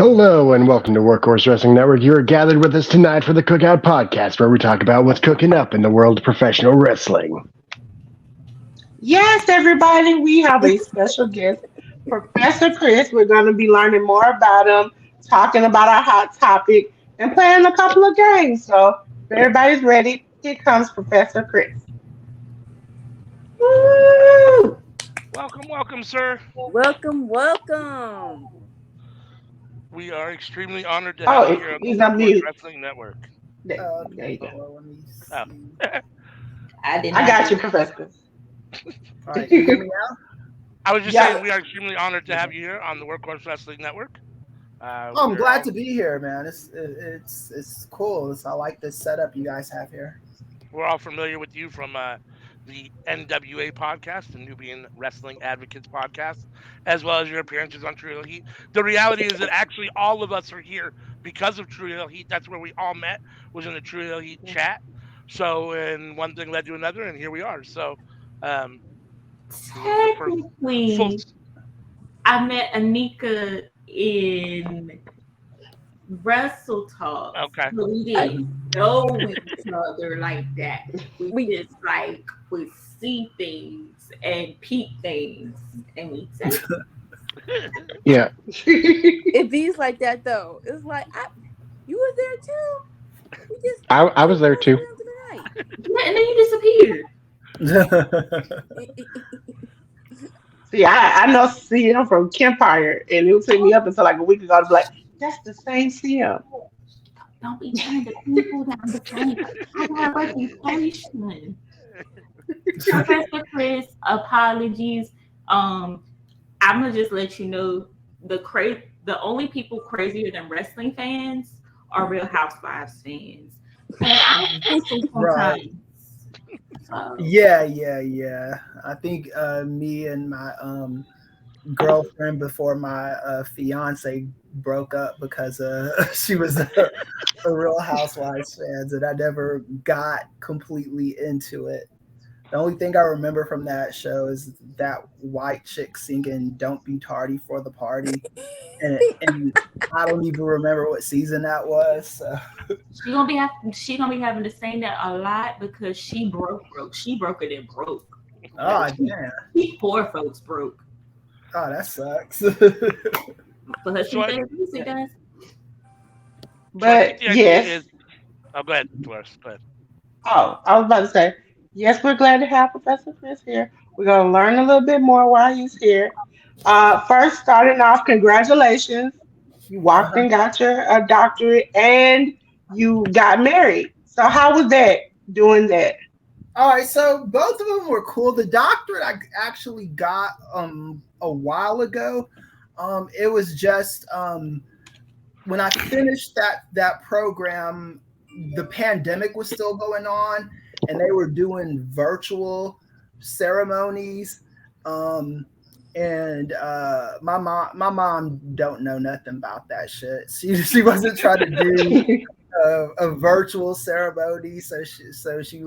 Hello and welcome to Workhorse Wrestling Network. You are gathered with us tonight for the Cookout podcast, where we talk about what's cooking up in the world of professional wrestling. Yes, everybody, we have a special guest, Professor Kris. We're going to be learning more about him, talking about our hot topic, and playing a couple of games. So, if everybody's ready, here comes Professor Kris. Woo! Welcome, sir. Welcome. We are extremely honored to have you Oh, here on the he's on Workhorse mute. Wrestling Network. There you go. Well, let me Oh. see. I got you, Professor. All right, you hear me now? I was just Yeah. saying we are extremely honored to have you here on the Workhorse Wrestling Network. Oh, I'm glad to be here, man. It's cool. I like this setup you guys have here. We're all familiar with you from the NWA podcast, the Nubian Wrestling Advocates podcast, as well as your appearances on True Hill Heat. The reality is that actually all of us are here because of True Hill Heat. That's where we all met, was in the True Hill Heat chat. So, and one thing led to another, and here we are. So, technically, I met Anika in Wrestle Talk. Okay. So we didn't know each other like that. We just would see things and peep things, and we say, Yeah. It bees like that though. It's like you were there too. We just I was there too. yeah, and then you disappeared. See, I know CM from Kempire, and it would take me up until like a week ago. I was like, that's the same CM. Don't be trying to people down the same. I got a reputation. Professor Kris, apologies. I'm gonna just let you know the only people crazier than wrestling fans are Real Housewives fans. And I think sometimes. Right. Yeah. I think me and my girlfriend before my fiance broke up because she was a Real Housewives fan, and I never got completely into it. The only thing I remember from that show is that white chick singing "Don't Be Tardy for the Party," and I don't even remember what season that was. So. She gonna be having to sing that a lot because she broke. She broke it and broke. Oh damn! She poor folks broke. Oh, that sucks. But her favorite music does. But yes. Oh, go ahead, Doris. Go ahead. Oh, I was about to say, yes, we're glad to have Professor Kris here. We're going to learn a little bit more while he's here. First, starting off, congratulations. You walked and got your doctorate, and you got married. So how was that, doing that? All right, so both of them were cool. The doctorate I actually got a while ago. It was just when I finished that program, the pandemic was still going on, and they were doing virtual ceremonies. And my mom don't know nothing about that shit. She wasn't trying to do a virtual ceremony. So she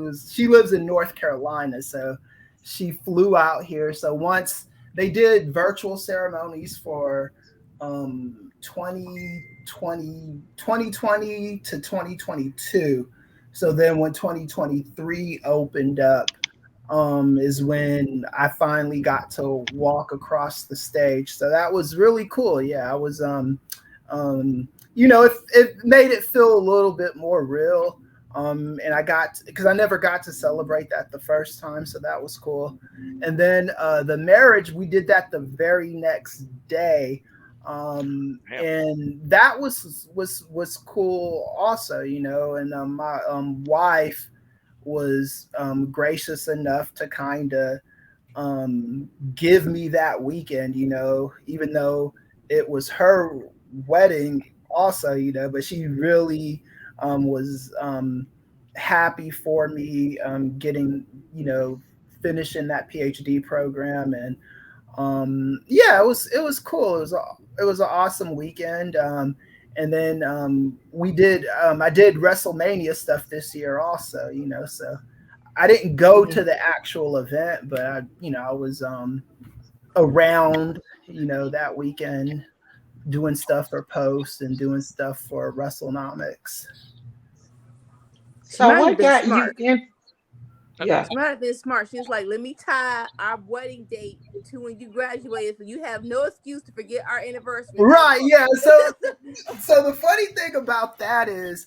lives in North Carolina, so she flew out here. So once they did virtual ceremonies for 2020 to 2022. So then when 2023 opened up, is when I finally got to walk across the stage. So that was really cool. Yeah, I was it made it feel a little bit more real. And because I never got to celebrate that the first time, so that was cool. And then the marriage, we did that the very next day. And that was cool also, and my wife was gracious enough to kind of give me that weekend, even though it was her wedding also, but she really was happy for me getting, finishing that PhD program. And it was cool. It was an awesome weekend. And then I did WrestleMania stuff this year also, so I didn't go to the actual event, but I was around, that weekend doing stuff for Post and doing stuff for WrestleNomics. She So might have what been got smart. you in? Yeah. She might have been smart. She was like, let me tie our wedding date to when you graduated, so you have no excuse to forget our anniversary. Right, yeah. So the funny thing about that is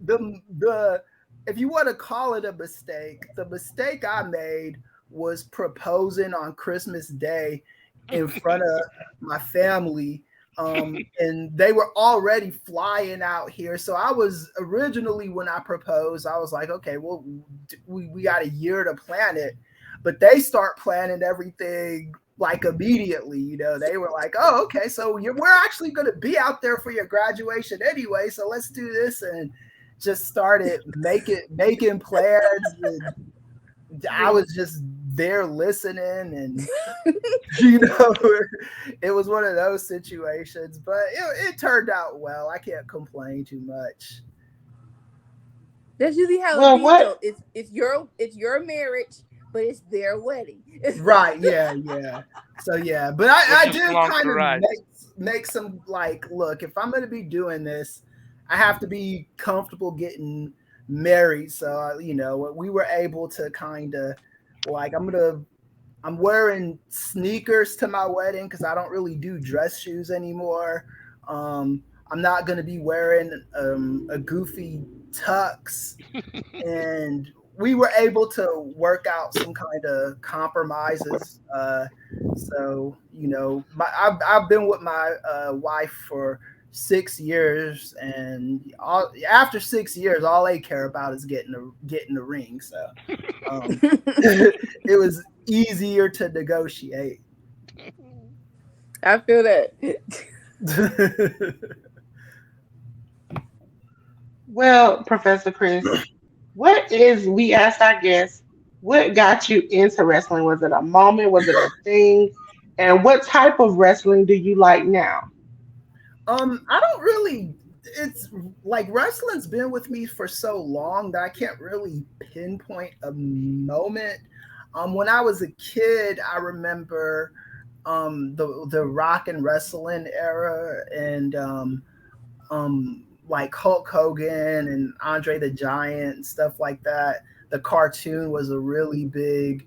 the if you want to call it a mistake, the mistake I made was proposing on Christmas Day in front of my family. And they were already flying out here. So I was originally, when I proposed, I was like, okay, well, we got a year to plan it. But they start planning everything like immediately. You know, they were like, oh, okay, so we're actually going to be out there for your graduation anyway. So let's do this. And just started making plans. And I was just there listening, and it was one of those situations, but it turned out well. I can't complain too much. That's usually how Well, it be, what? though. It's your marriage, but it's their wedding. Right, yeah. So yeah, but I just did along for kind the of ride. make some, like, look, if I'm going to be doing this, I have to be comfortable getting married. So we were able to kind of, like, I'm wearing sneakers to my wedding because I don't really do dress shoes anymore. I'm not going to be wearing a goofy tux. And we were able to work out some kind of compromises. So, I've been with my wife for 6 years, and after 6 years, all they care about is getting the ring. So it was easier to negotiate. I feel that. Well, Professor Kris, we asked our guests, what got you into wrestling? Was it a moment? Was it a thing? And what type of wrestling do you like now? I don't really. It's like wrestling's been with me for so long that I can't really pinpoint a moment. When I was a kid, I remember the rock and wrestling era, and like Hulk Hogan and Andre the Giant and stuff like that. The cartoon was a really big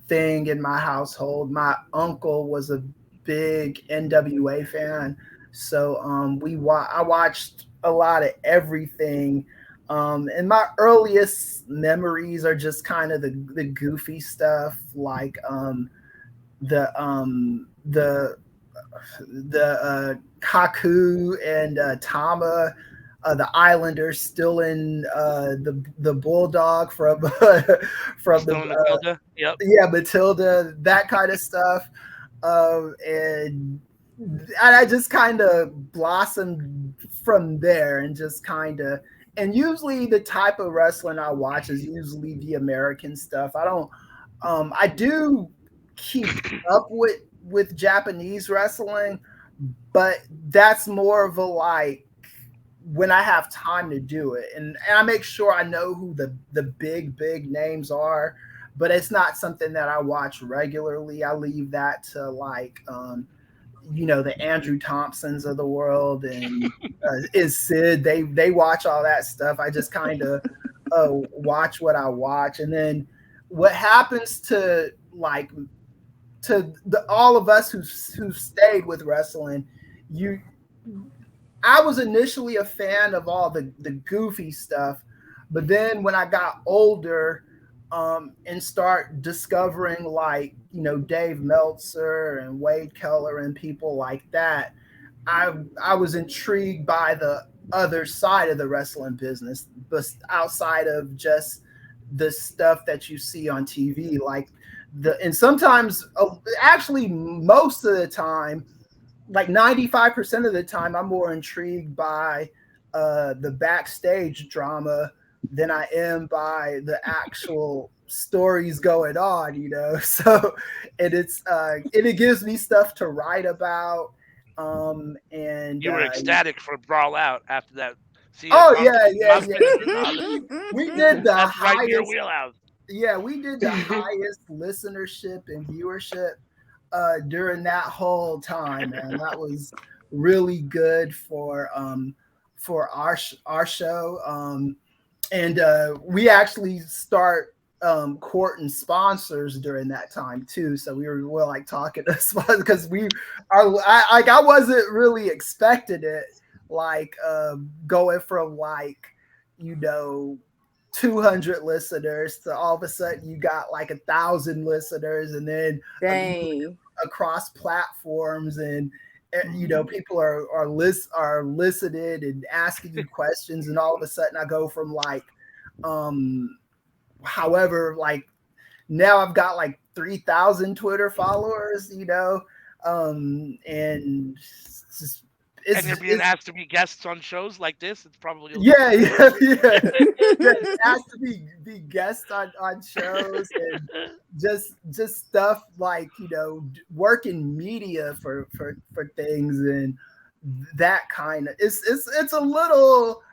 thing in my household. My uncle was a big NWA fan, so I watched a lot of everything. And my earliest memories are just kind of the goofy stuff, like the Haku and Tama, the Islanders stealing the bulldog from Matilda. Yep. Yeah, Matilda, that kind of stuff. And I just kind of blossomed from there, and just kind of, and usually the type of wrestling I watch is usually the American stuff. I do keep up with Japanese wrestling, but that's more of a, like, when I have time to do it, and I make sure I know who the big names are, but it's not something that I watch regularly. I leave that to, like, the Andrew Thompsons of the world, and is Sid. They watch all that stuff. I just kind of watch what I watch, and then what happens to, like, to all of us who've stayed with wrestling. I was initially a fan of all the goofy stuff, but then when I got older, and start discovering, like, Dave Meltzer and Wade Keller and people like that, I was intrigued by the other side of the wrestling business, but outside of just the stuff that you see on TV, like and sometimes, actually most of the time, like 95% of the time, I'm more intrigued by the backstage drama than I am by the actual stories going on, So, and it gives me stuff to write about. And You were ecstatic for Brawl Out after that. Oh yeah. We did the That's right in your highest. wheelhouse. Yeah, we did the highest listenership and viewership during that whole time, man. That was really good for our show. And we actually start courting sponsors during that time too. So we were like talking to sponsors because I wasn't really expecting it, like going from like 200 listeners to all of a sudden you got like 1,000 listeners, and then Dang. across platforms, and people are listening and asking you questions, and all of a sudden I go from like however, like now I've got like 3,000 Twitter followers, and and you're being asked to be guests on shows like this. It's probably yeah. Asked to be guests on shows, and just stuff like work in media for things, and that kind of it's a little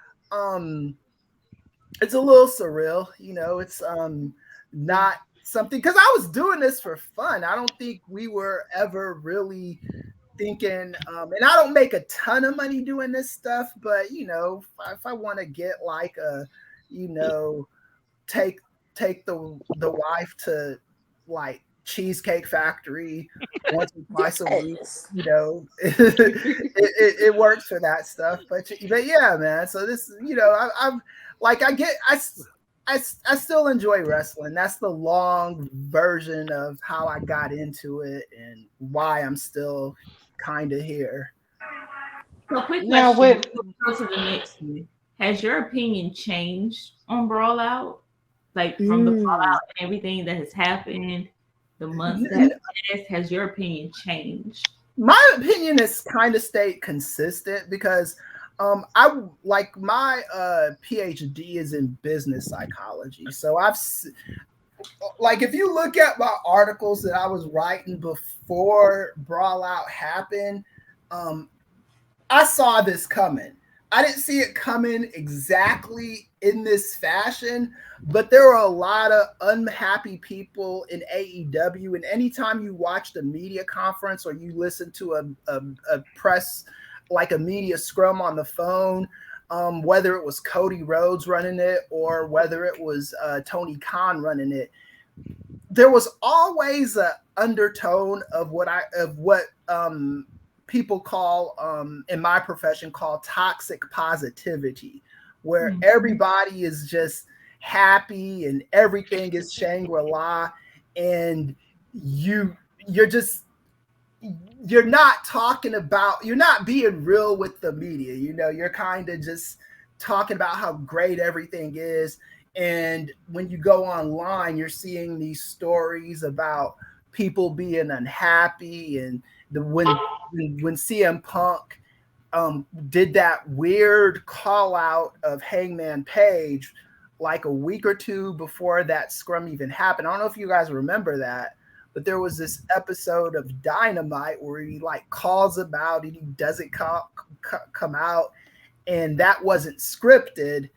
surreal, it's not something, because I was doing this for fun. I don't think we were ever really thinking, and I don't make a ton of money doing this stuff, but if I want to get like a take the wife to like Cheesecake Factory once or twice a week, it works for that stuff. But yeah, man, so this I still enjoy wrestling. That's the long version of how I got into it and why I'm still kind of here. So quick Now, question. Go to the next one. Has your opinion changed on Brawl Out? Like from the fallout and everything that has happened, the months that have passed, has your opinion changed? My opinion has kind of stayed consistent because I like my PhD is in business psychology. So if you look at my articles that I was writing before Brawl Out happened, I saw this coming. I didn't see it coming exactly in this fashion, but there were a lot of unhappy people in AEW. And anytime you watch the media conference or you listen to a press, like a media scrum on the phone, whether it was Cody Rhodes running it or whether it was Tony Khan running it, there was always an undertone of what people call, in my profession, call toxic positivity, where everybody is just happy and everything is Shangri-La, and you're not being real with the media. You're kind of just talking about how great everything is. And when you go online, you're seeing these stories about people being unhappy, and when CM Punk did that weird call out of Hangman Page like a week or two before that scrum even happened. I don't know if you guys remember that, but there was this episode of Dynamite where he like calls him out and he doesn't come out, and that wasn't scripted.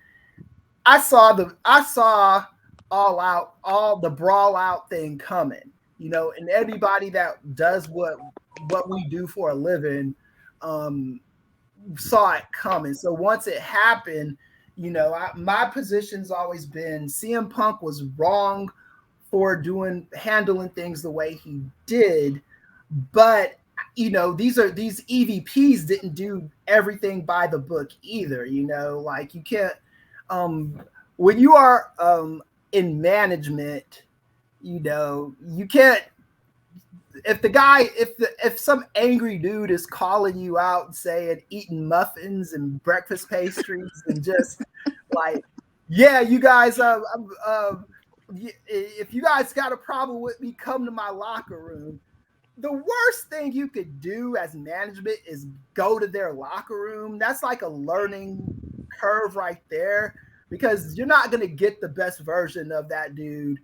I saw all the Brawl Out thing coming, and everybody that does what we do for a living saw it coming. So once it happened, my position's always been CM Punk was wrong for handling things the way he did, but these EVPs didn't do everything by the book either. Like you can't when you are in management, you can't, if some angry dude is calling you out and saying eating muffins and breakfast pastries and just like, yeah, you guys, if you guys got a problem with me, come to my locker room. The worst thing you could do as management is go to their locker room. That's like a learning curve right there, because you're not going to get the best version of that dude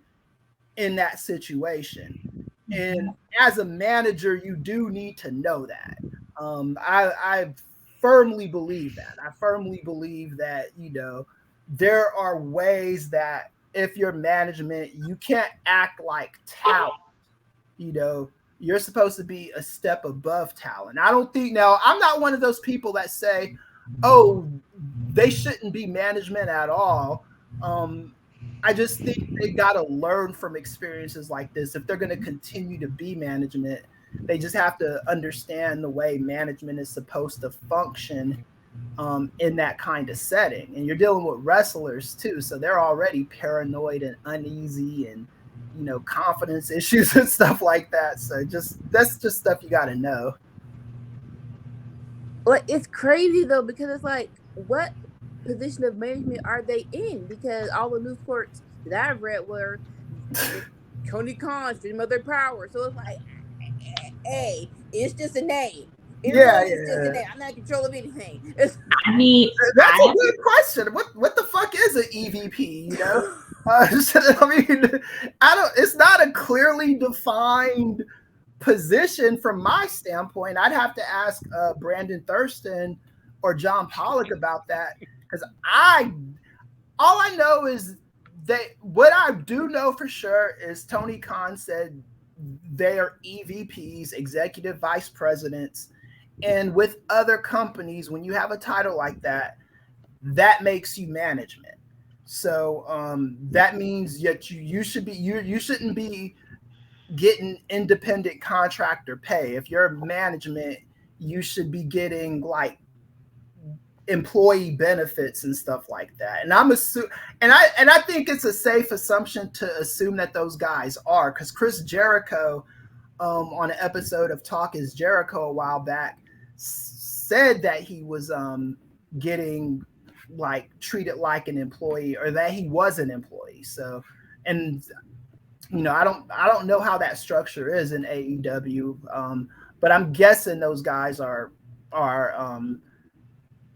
in that situation. And as a manager, you do need to know that. I firmly believe that. I firmly believe that, there are ways that if you're management, you can't act like tout. You're supposed to be a step above talent. I don't think, now, I'm not one of those people that say, oh, they shouldn't be management at all. I just think they got to learn from experiences like this. If they're going to continue to be management, they just have to understand the way management is supposed to function in that kind of setting. And you're dealing with wrestlers too, so they're already paranoid and uneasy and, you know, confidence issues and stuff like that. So that's just stuff you got to know. Like, it's crazy though, because it's like, what position of management are they in? Because all the news reports that I've read were Tony Khan, Stream of Their Power. So it's like, hey, it's just a name. It's just a name. I'm not in control of anything. I mean, that's a good question. What the fuck is an EVP? You know, I mean, it's not a clearly defined position from my standpoint. I'd have to ask Brandon Thurston or John Pollock about that, because all I know is that what I do know for sure is Tony Khan said they are EVPs, executive vice presidents, and with other companies, when you have a title like that, that makes you management. So that means that you shouldn't be getting independent contractor pay. If you're management, you should be getting like employee benefits and stuff like that. And I think it's a safe assumption to assume that those guys are, because Chris Jericho on an episode of Talk is Jericho a while back said that he was getting like treated like an employee, or that he was an employee. So, and you know, I don't know how that structure is in AEW, but I'm guessing those guys are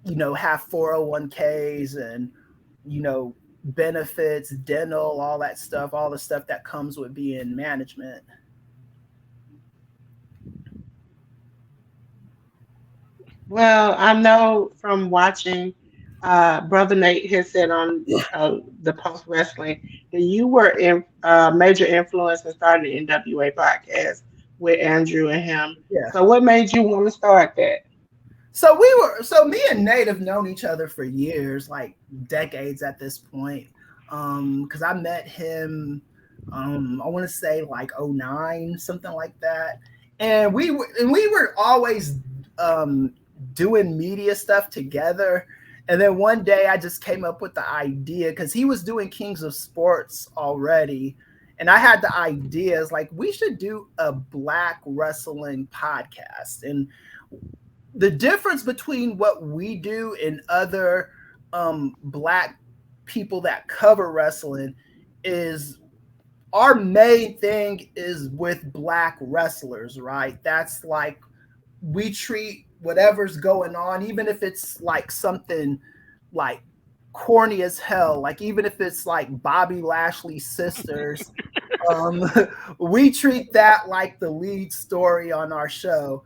you know, have 401ks and, you know, benefits, dental, all that stuff, all the stuff that comes with being management. Well, I know from watching, Brother Nate has said on the Post Wrestling that you were in major influence in starting the NWA podcast with Andrew and him. Yeah. So, what made you want to start that? So me and Nate have known each other for years, like decades at this point. Because I met him, I want to say like 2009, something like that. And we were always doing media stuff together. And then one day I just came up with the idea, because he was doing Kings of Sports already. And I had the ideas like, we should do a Black wrestling podcast. And the difference between what we do and other Black people that cover wrestling is our main thing is with Black wrestlers, right? That's like, we treat whatever's going on, even if it's like something like corny as hell, like even if it's like Bobby Lashley's sisters, we treat that like the lead story on our show,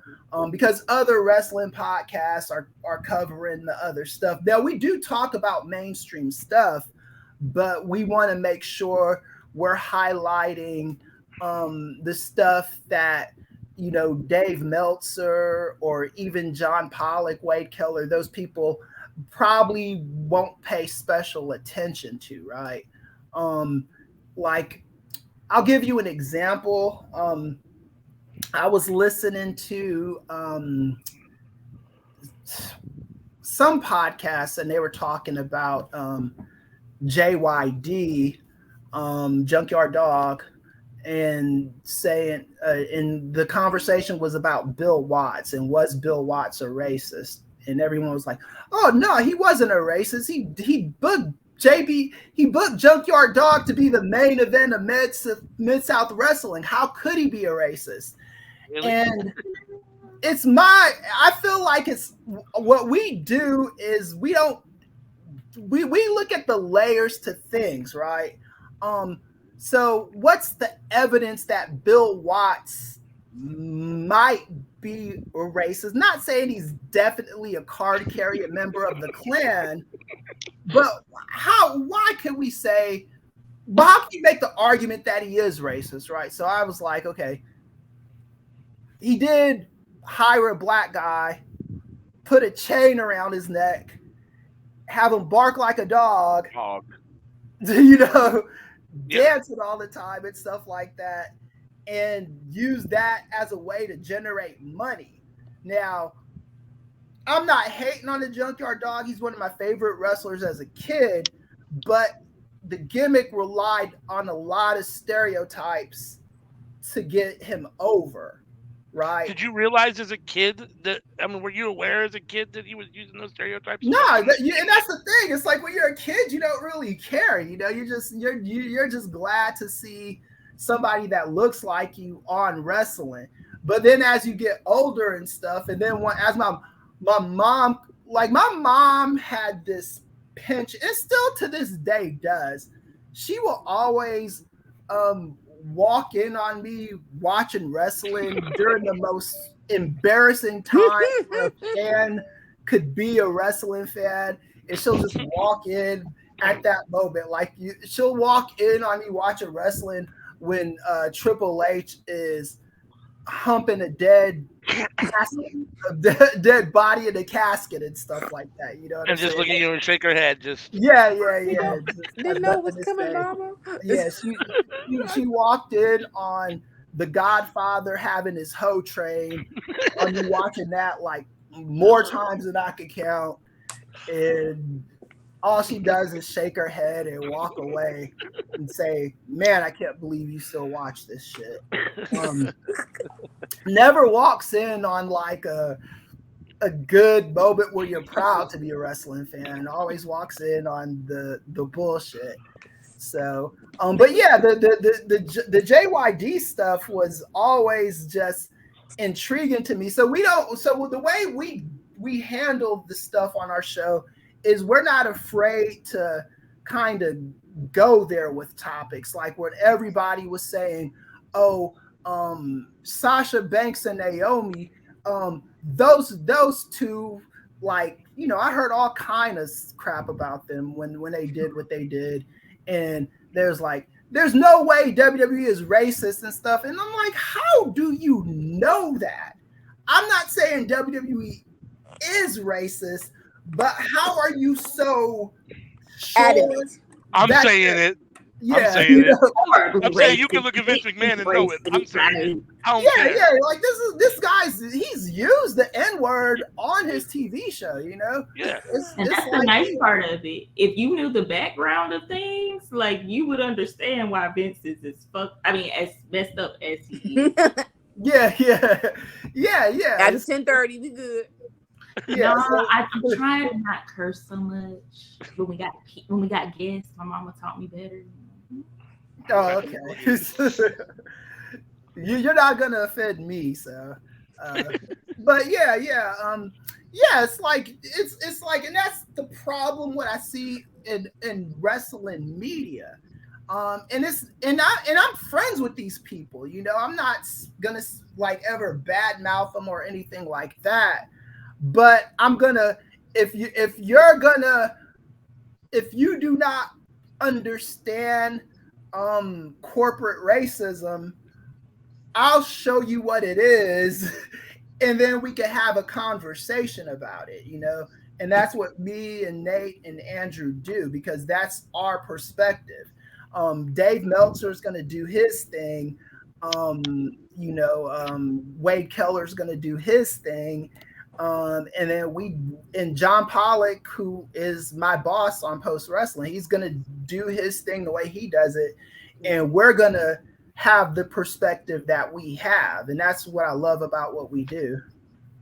because other wrestling podcasts are covering the other stuff. Now, we do talk about mainstream stuff, but we want to make sure we're highlighting the stuff that, you know, Dave Meltzer or even John Pollock, Wade Keller, those people probably won't pay special attention to, right? Like, I'll give you an example. I was listening to some podcasts, and they were talking about JYD, Junkyard Dog, and saying, and the conversation was about Bill Watts, and was Bill Watts a racist? And everyone was like, "Oh no, he wasn't a racist. He booked he booked Junkyard Dog to be the main event of Mid-South Wrestling. How could he be a racist?" Really? And I feel like it's what we do is we look at the layers to things, right? So what's the evidence that Bill Watts might be a racist? Not saying he's definitely a card-carrying member of the Klan, but why can we say, how can you make the argument that he is racist, right? So I was like, okay, he did hire a black guy, put a chain around his neck, have him bark like a dog, Hog. dancing all the time and stuff like that, and use that as a way to generate money. Now, I'm not hating on the Junkyard Dog. He's one of my favorite wrestlers as a kid, but the gimmick relied on a lot of stereotypes to get him over, right? Did you realize as a kid that, were you aware as a kid that he was using those stereotypes? No, and that's the thing. It's like when you're a kid, you don't really care. You're just glad to see somebody that looks like you on wrestling. But then as you get older and stuff, and then as my mom had this pinch, and still to this day does. She will always walk in on me watching wrestling during the most embarrassing time a fan could be a wrestling fan, and she'll just walk in at that moment. Like she'll walk in on me watching wrestling when Triple H is humping a dead body in a casket and stuff like that, you know. And just look at you and shake her head, just yeah. Didn't know what's coming, Mama. Yeah, she walked in on The Godfather having his hoe train. On me watching that like more times than I could count, and all she does is shake her head and walk away and say, "Man, I can't believe you still watch this shit." Never walks in on like a good moment where you're proud to be a wrestling fan. Always walks in on the bullshit. So, but yeah, the JYD stuff was always just intriguing to me. So the way we handle the stuff on our show is we're not afraid to kind of go there with topics like what everybody was saying. Sasha Banks and Naomi, those two, like, you know, I heard all kind of crap about them when they did what they did, and there's no way WWE is racist and stuff, and I'm like, how do you know that? I'm not saying WWE is racist, but how are you so sure? I'm saying it. Yeah, I'm saying it. I'm saying you can look at Vince McMahon and know it. I'm saying it. I don't care. Yeah. Like he's used the N-word on his TV show, you know? Yeah. And that's the nice part of it. If you knew the background of things, like, you would understand why Vince is as messed up as he is. Yeah. At 10:30, we good. Yeah, no, I'm trying to not curse so much. When we got guests, my mama taught me better. Oh, okay. You're not gonna offend me, so. But yeah. It's like, and that's the problem what I see in wrestling media. And I'm friends with these people. You know, I'm not gonna like ever badmouth them or anything like that. But I'm gonna, if you do not understand corporate racism, I'll show you what it is, and then we can have a conversation about it, you know. And that's what me and Nate and Andrew do, because that's our perspective. Dave Meltzer is going to do his thing. Wade Keller's going to do his thing. And then John Pollock, who is my boss on Post Wrestling, he's going to do his thing the way he does it. And we're going to have the perspective that we have. And that's what I love about what we do.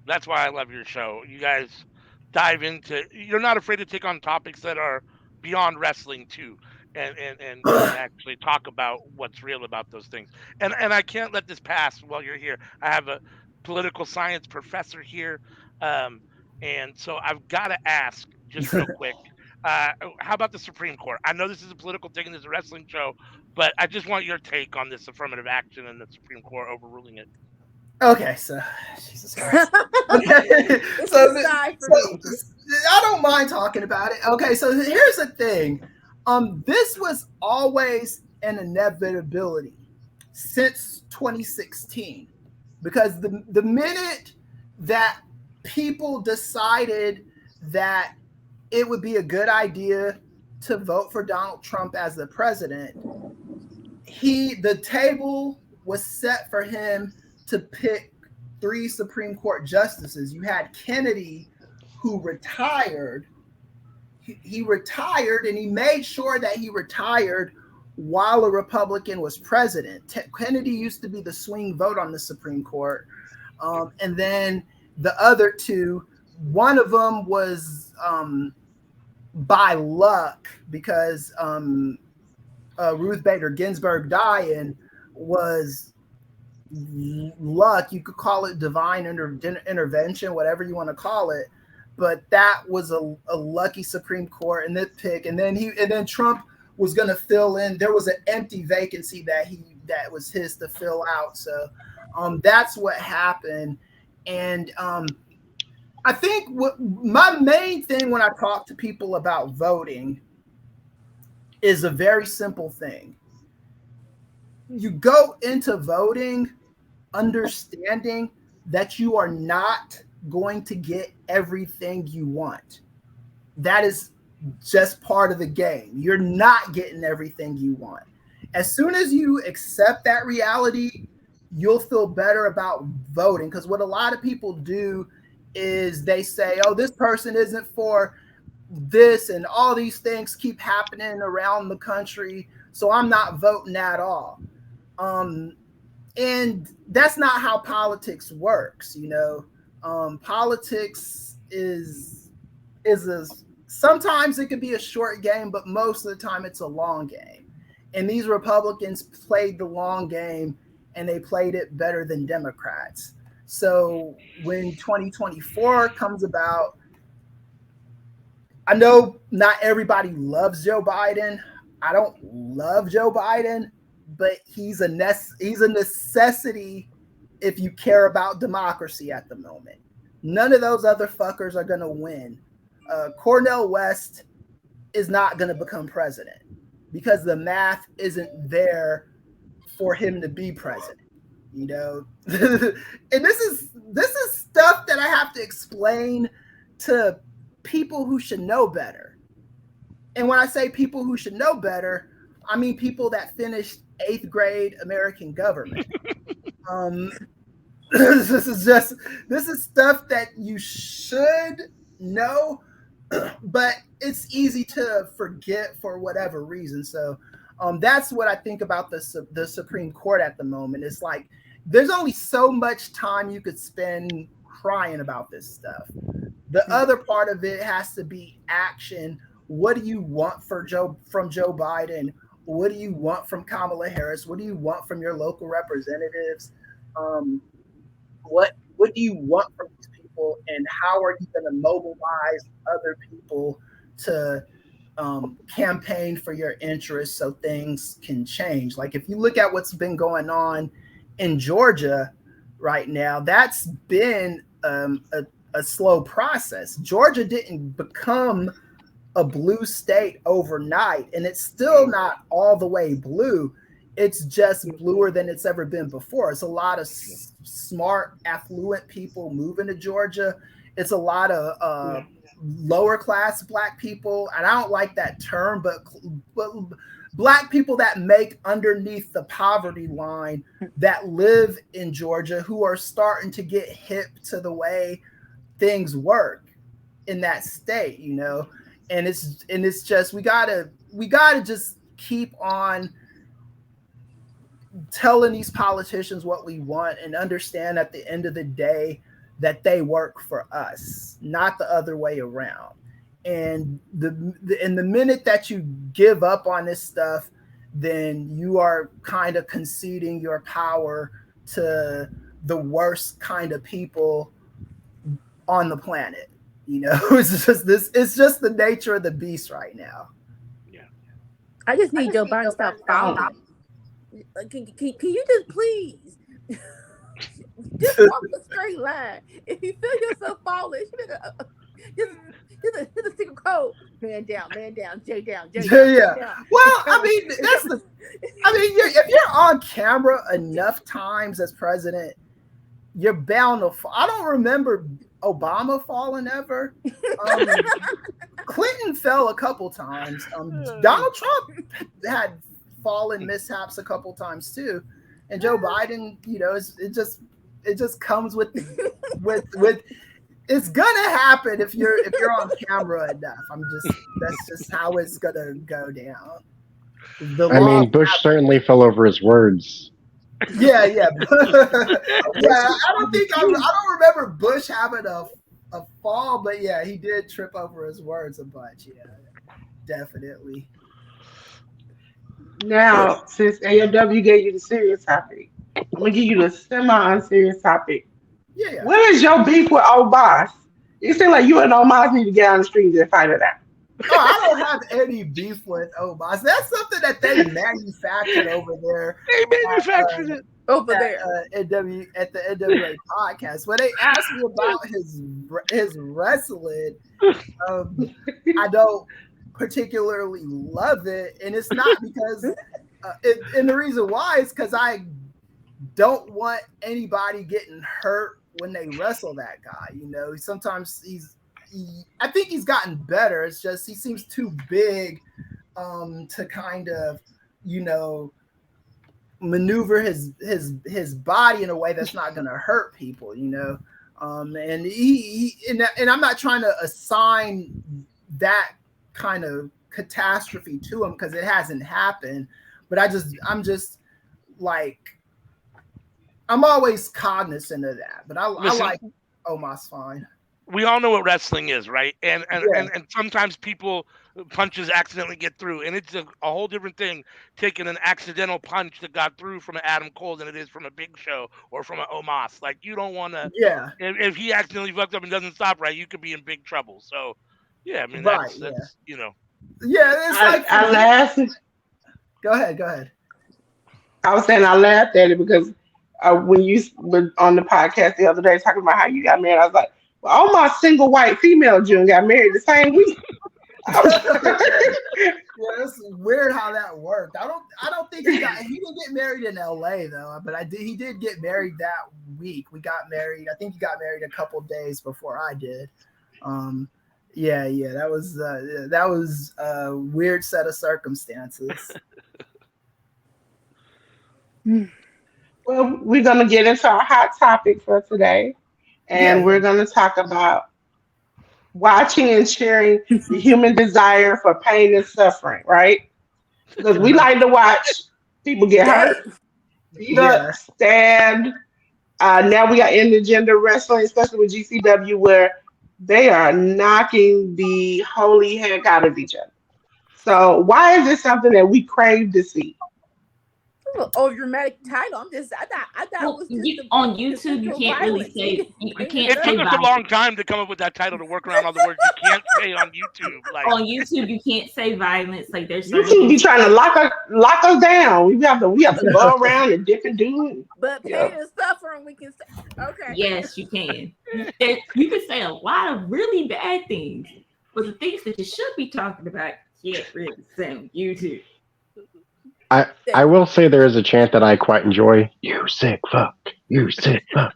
That's why I love your show. You guys dive into, you're not afraid to take on topics that are beyond wrestling too. And actually talk about what's real about those things. And I can't let this pass while you're here. I have a political science professor here. And so I've got to ask just real quick, how about the Supreme Court? I know this is a political thing and this is a wrestling show, but I just want your take on this affirmative action and the Supreme Court overruling it. Okay, so Jesus Christ. Okay. so I don't mind talking about it. Okay, so here's the thing. This was always an inevitability since 2016. because the minute that people decided that it would be a good idea to vote for Donald Trump as the president, the table was set for him to pick 3 Supreme Court justices. You had Kennedy, who retired. He retired, and he made sure that he retired while a Republican was president. Kennedy used to be the swing vote on the Supreme Court. And then the other 2, one of them was by luck, because Ruth Bader Ginsburg dying was luck. You could call it divine intervention, whatever you want to call it. But that was a lucky Supreme Court in this pick. And then Trump was going to fill in. There was an empty vacancy that was his to fill out. So that's what happened. And I think my main thing when I talk to people about voting is a very simple thing. You go into voting understanding that you are not going to get everything you want. That is just part of the game. You're not getting everything you want. As soon as you accept that reality, you'll feel better about voting. Because what a lot of people do is they say, oh, this person isn't for this, and all these things keep happening around the country, so I'm not voting at all. And that's not how politics works, you know. Politics is sometimes it could be a short game, but most of the time it's a long game. And these Republicans played the long game, and they played it better than Democrats. So when 2024 comes about, I know not everybody loves Joe Biden. I don't love Joe Biden, but he's a necessity if you care about democracy at the moment. None of those other fuckers are going to win. Cornel West is not going to become president because the math isn't there for him to be president, you know? And this is stuff that I have to explain to people who should know better. And when I say people who should know better, I mean people that finished 8th grade American government. This is stuff that you should know, but it's easy to forget for whatever reason. So that's what I think about the Supreme Court at the moment. It's like there's only so much time you could spend crying about this stuff. The other part of it has to be action. What do you want from Joe Biden? What do you want from Kamala Harris? What do you want from your local representatives? What do you want from these people? And how are you going to mobilize other people to campaign for your interests so things can change? Like if you look at what's been going on in Georgia right now, that's been a slow process. Georgia didn't become a blue state overnight, and it's still not all the way blue. It's just bluer than it's ever been before. It's a lot of smart, affluent people moving to Georgia. It's a lot of lower class Black people, and I don't like that term, but Black people that make underneath the poverty line that live in Georgia, who are starting to get hip to the way things work in that state, you know. And it's just we gotta just keep on telling these politicians what we want and understand at the end of the day that they work for us, not the other way around. And the minute that you give up on this stuff, then you are kind of conceding your power to the worst kind of people on the planet. You know, it's just the nature of the beast right now. Yeah. I just need Joe Biden to stop falling. Can you just please just walk a straight line? If you feel yourself falling, just a single code. Man down, J down. Yeah. Well, I mean, if you're on camera enough times as president, you're bound to fall. I don't remember Obama falling ever. Clinton fell a couple times. Donald Trump had fallen mishaps a couple times too, and Joe Biden, it just comes with it's gonna happen if you're on camera enough. That's just how it's gonna go down. Bush certainly fell over his words. Yeah. Yeah, I don't remember Bush having a fall, but yeah, he did trip over his words a bunch. Yeah, definitely. Now, since AFW gave you the serious topic, I'm gonna give you the semi-unserious topic. Yeah. What is your beef with old boss? It seems like you and old boss need to get on the street and fight it out. Oh, I don't have any beef with Obas. That's something that they manufactured over there. They manufactured it over there at the NWA podcast. When they asked me about his wrestling, I don't particularly love it, and it's not because. And the reason why is because I don't want anybody getting hurt when they wrestle that guy. Sometimes I think he's gotten better. It's just he seems too big to kind of, maneuver his body in a way that's not going to hurt people, and I'm not trying to assign that kind of catastrophe to him because it hasn't happened, but I'm always cognizant of that, but I like Omos fine. We all know what wrestling is, right? And sometimes people punches accidentally get through, and it's a whole different thing taking an accidental punch that got through from an Adam Cole than it is from a Big Show or from an Omos. Like, you don't want to. Yeah. If he accidentally fucked up and doesn't stop right, you could be in big trouble. So, yeah, I mean that's Yeah, it's I laughed. Go ahead. I was saying I laughed at it because when you were on the podcast the other day talking about how you got married, I was like, well, all my single white female June got married the same week. Yeah, it's weird how that worked. I don't think he didn't get married in LA though, but he did get married that week. We got married. I think he got married a couple days before I did. That was a weird set of circumstances. Well, we're gonna get into our hot topic for today, and we're gonna talk about watching and sharing the human desire for pain and suffering, right? Because we like to watch people get hurt, beat up, stabbed. Now we got intergender wrestling, especially with GCW, where they are knocking the holy heck out of each other. So why is this something that we crave to see? Oh, dramatic title. I thought it was just on YouTube. You can't really say. You can't It say took us a long time to come up with that title to work around all the words you can't say on YouTube. Like on YouTube, you can't say violence. Like there's YouTube be trying to lock us down. We have to go around and dip and do it. But pain and suffering, we can say. Okay. Yes, you can. You can say a lot of really bad things, but the things that you should be talking about can't really say on YouTube. I will say there is a chant that I quite enjoy. You sick fuck. You sick fuck.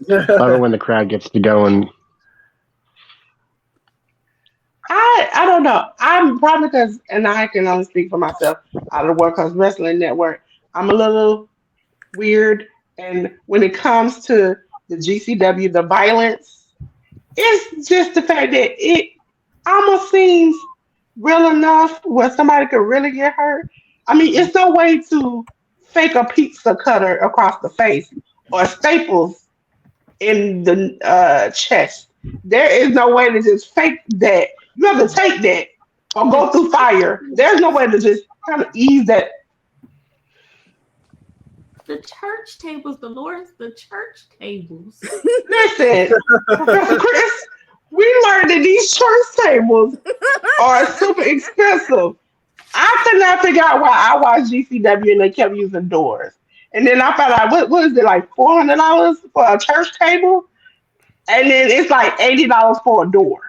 Love it when the crowd gets to going. I don't know. I'm probably because, and I can only speak for myself out of the Workhorse Wrestling Network. I'm a little weird, and when it comes to the GCW, the violence, it's just the fact that it almost seems real enough where somebody could really get hurt. I mean, it's no way to fake a pizza cutter across the face or staples in the chest. There is no way to just fake that. You have to take that or go through fire. There's no way to just kind of ease that. The church tables, the church tables. Listen, Professor Kris, we learned that these church tables are super expensive. I could not figure out why I watched GCW and they kept using doors. And then I found out, what is it, like $400 for a church table? And then it's like $80 for a door.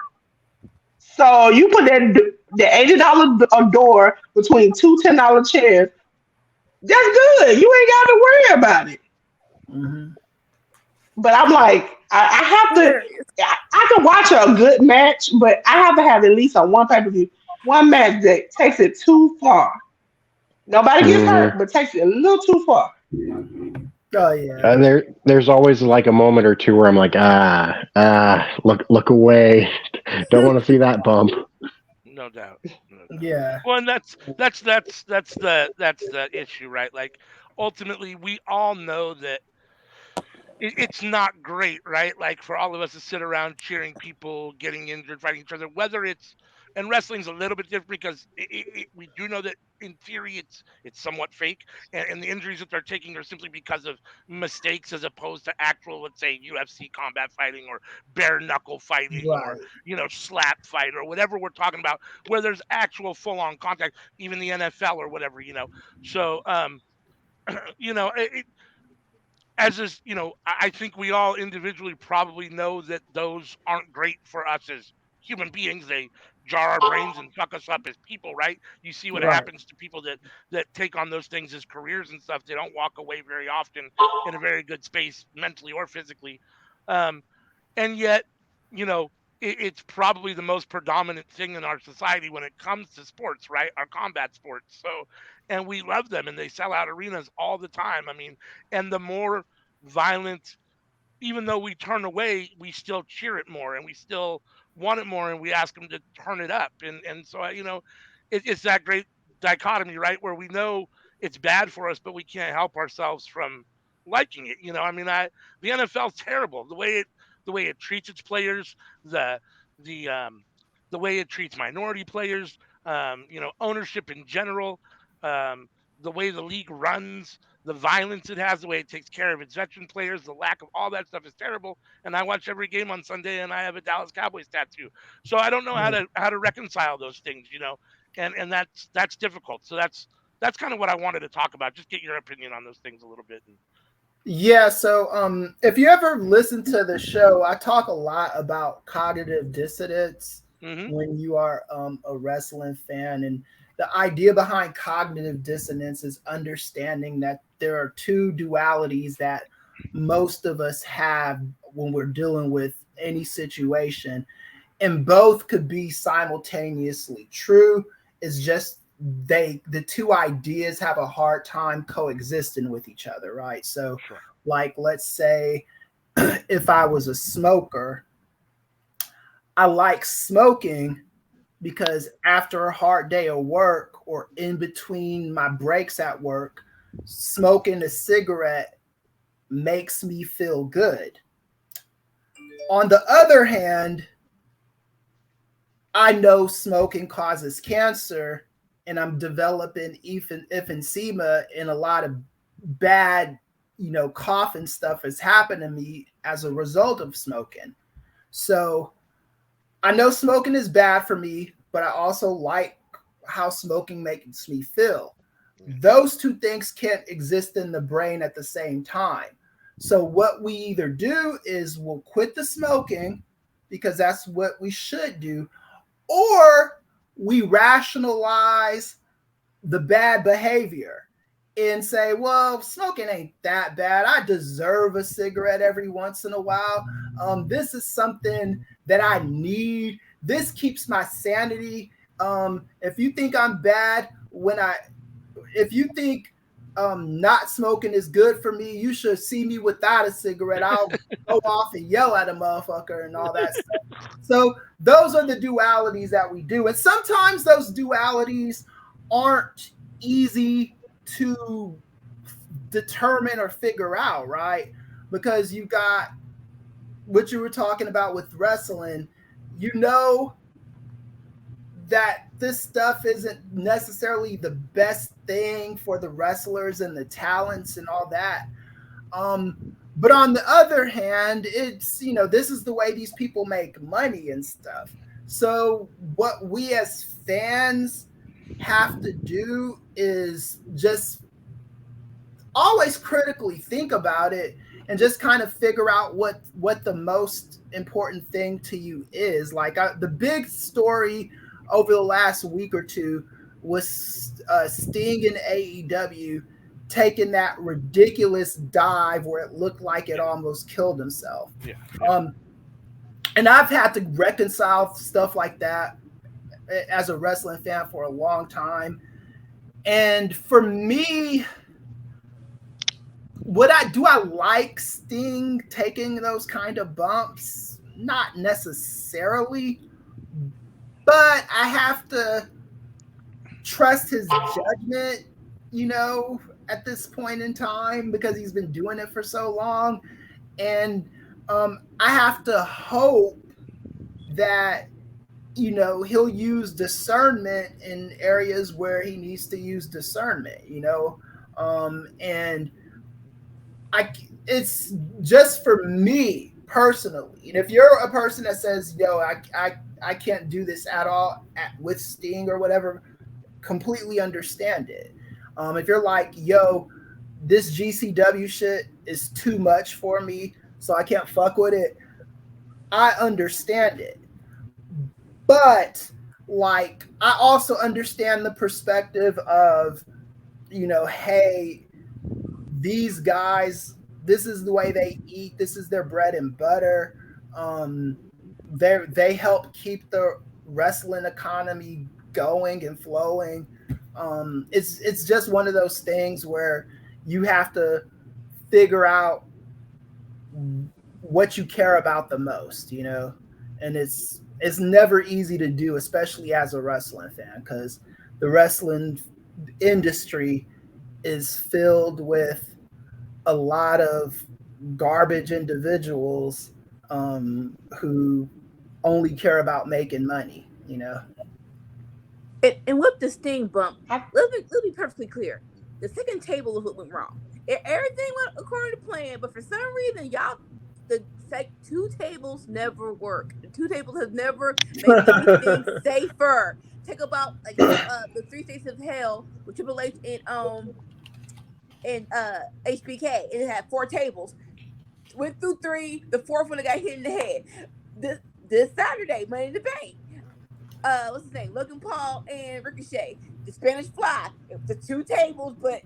So you put the $80 a door between two $10 chairs. That's good. You ain't got to worry about it. Mm-hmm. but I'm like, I have to. Hilarious. I can watch a good match, but I have to have at least on one pay per view one match that takes it too far. Nobody gets Hmm. hurt, but takes it a little too far. Oh yeah. There's always like a moment or two where I'm like, look away. Don't want to see that bump. No doubt. No doubt. Yeah. Well, and that's the issue, right? Like ultimately, we all know that it's not great, right? Like for all of us to sit around cheering people getting injured, fighting each other, whether it's and wrestling's a little bit different because we do know that in theory it's somewhat fake, and the injuries that they're taking are simply because of mistakes as opposed to actual, let's say, UFC combat fighting or bare knuckle fighting or Right. slap fight or whatever we're talking about, where there's actual full on contact, even the NFL or whatever. So as is, I think we all individually probably know that those aren't great for us as human beings. They jar our brains and fuck us up as people, right? You see what Right. happens to people that take on those things as careers and stuff. They don't walk away very often in a very good space, mentally or physically. Um, and yet, you know, it's probably the most predominant thing in our society when it comes to sports, right? Our combat sports. So, and we love them, and they sell out arenas all the time. I mean, and the more violent, even though we turn away, we still cheer it more, and we still want it more, and we ask them to turn it up. And so, it's that great dichotomy, right, where we know it's bad for us, but we can't help ourselves from liking it. I mean, the NFL's terrible. The way it treats its players, the the um the way it treats minority players, ownership in general, um, the way the league runs, the violence it has, the way it takes care of its veteran players, the lack of all that stuff is terrible. And I watch every game on Sunday, and I have a Dallas Cowboys tattoo, so I don't know how to reconcile those things. And that's difficult. So that's kind of what I wanted to talk about. Just get your opinion on those things a little bit. Yeah, so if you ever listen to the show, I talk a lot about cognitive dissonance Mm-hmm. when you are a wrestling fan. And the idea behind cognitive dissonance is understanding that there are two dualities that most of us have when we're dealing with any situation, and both could be simultaneously true. It's just the two ideas have a hard time coexisting with each other, right? So Sure. like let's say if I was a smoker, I like smoking because after a hard day of work or in between my breaks at work, smoking a cigarette makes me feel good. On the other hand, I know smoking causes cancer, and I'm developing emphysema, and a lot of bad, cough and stuff has happened to me as a result of smoking. So I know smoking is bad for me, but I also like how smoking makes me feel. Those two things can't exist in the brain at the same time. So what we either do is we'll quit the smoking because that's what we should do, or we rationalize the bad behavior and say, well, smoking ain't that bad. I deserve a cigarette every once in a while. This is something that I need. This keeps my sanity. If you think I'm bad if you think not smoking is good for me, you should see me without a cigarette. I'll go off and yell at a motherfucker and all that stuff. So those are the dualities that we do. And sometimes those dualities aren't easy to determine or figure out, right? Because you got what you were talking about with wrestling, that this stuff isn't necessarily the best thing for the wrestlers and the talents and all that. But on the other hand, it's, this is the way these people make money and stuff. So what we as fans have to do is just always critically think about it and just kind of figure out what the most important thing to you is. Like the big story over the last week or two was Sting in AEW taking that ridiculous dive where it looked like it almost killed himself. Yeah. And I've had to reconcile stuff like that as a wrestling fan for a long time. And for me, I like Sting taking those kind of bumps? Not necessarily, but I have to trust his judgment, at this point in time, because he's been doing it for so long. And I have to hope that, he'll use discernment in areas where he needs to use discernment, and it's just for me personally. And if you're a person that says, I can't do this at all with Sting or whatever, completely understand it. If you're like, this GCW shit is too much for me, so I can't fuck with it, I understand it. But like, I also understand the perspective of, hey, these guys, this is the way they eat. This is their bread and butter. They help keep the wrestling economy going and flowing. It's just one of those things where you have to figure out what you care about the most, and it's never easy to do, especially as a wrestling fan, because the wrestling industry is filled with a lot of garbage individuals who only care about making money, And with the Sting bump, let's be perfectly clear. The second table is what went wrong. Everything went according to plan, but for some reason, the two tables never work. The two tables have never made anything safer. Take about the 3 States of Hell with Triple H and HBK. It had 4 tables. Went through 3. The 4th one got hit in the head. This Saturday, Money in the Bank. What's his name? Logan Paul and Ricochet. The Spanish Fly. It was the 2 tables, but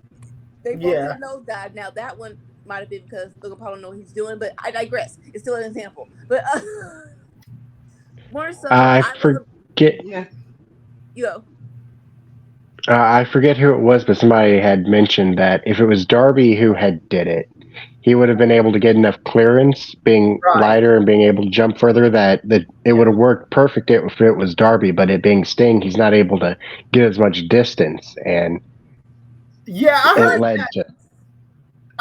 they both did nosedive. Now that one might have been because Logan Paul don't know what he's doing, but I digress. It's still an example. But more so, I forget. I forget who it was, but somebody had mentioned that if it was Darby who had did it, he would have been able to get enough clearance, being lighter and being able to jump further, that it would have worked perfect if it was Darby. But it being Sting, he's not able to get as much distance, and I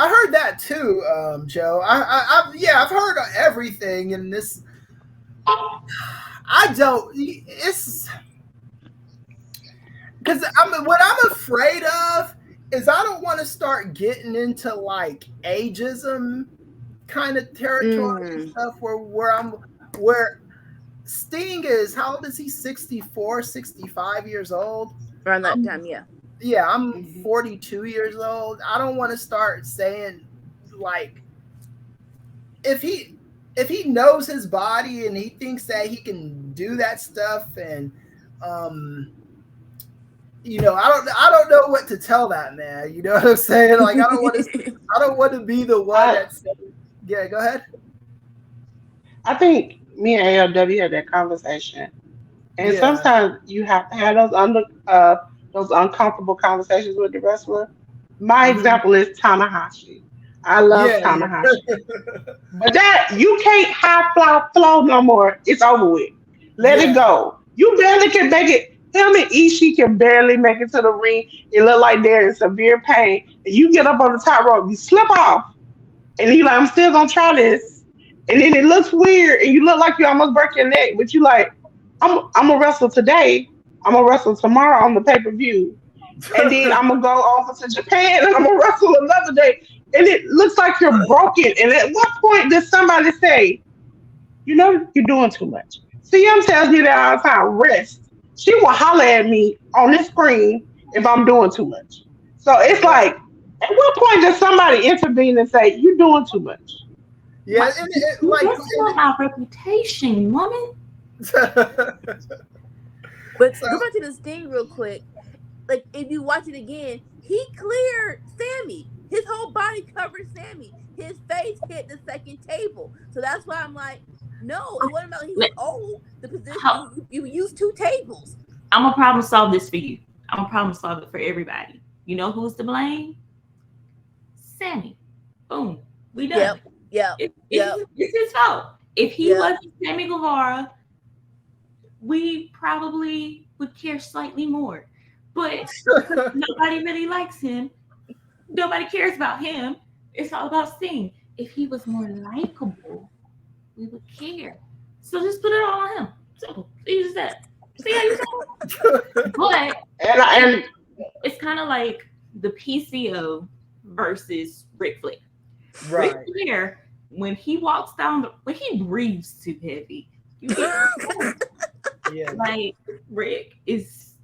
heard that too, Joe. I've heard everything in this. It's because what I'm afraid of is I don't want to start getting into like ageism kind of territory and stuff where Sting is, how old is he? 64, 65 years old? Around that time, yeah. Yeah, I'm 42 years old. I don't want to start saying, like, if he knows his body and he thinks that he can do that stuff, and I don't know what to tell that man. You know what I'm saying? Like, I don't want to be the one that's. Yeah, go ahead. I think me and ALW had that conversation, and sometimes you have to have those uncomfortable conversations with the wrestler. My example is Tanahashi. I love Tanahashi. But that, you can't high fly flow no more. It's over with. Let it go. You barely can make it. Him and Ishii can barely make it to the ring. It look like they're in severe pain. And you get up on the top rope, you slip off. And you're like, I'm still going to try this. And then it looks weird. And you look like you almost break your neck. But you like, I'm going to wrestle today. I'm going to wrestle tomorrow on the pay-per-view. And then I'm going to go over to Japan and I'm going to wrestle another day. And it looks like you're broken. And at what point does somebody say, you're doing too much? CM tells me that all the time, rest. She will holler at me on this screen if I'm doing too much. So it's like, at what point does somebody intervene and say, you're doing too much? Yeah, that's not my reputation, woman. But go back to the Sting real quick. like if you watch it again, he cleared Sammy. His whole body covered Sammy. His face hit the second table. So that's why I'm like, no, it wasn't about he was old. The position you used 2 tables. I'm gonna problem solve this for you. I'm gonna problem solve it for everybody. You know who's to blame? Sammy. Boom. We done. Yep. It's his fault. If he wasn't Sammy Guevara, we probably would care slightly more. But nobody really likes him. Nobody cares about him. It's all about Sting. If he was more likable, we would care. So just put it all on him. Simple. Easy as that. See how you talk? But and it's kind of like the PCO versus Ric Flair. Right. Ric Flair, when he walks down, when he breathes too heavy, Yeah. like Rick is.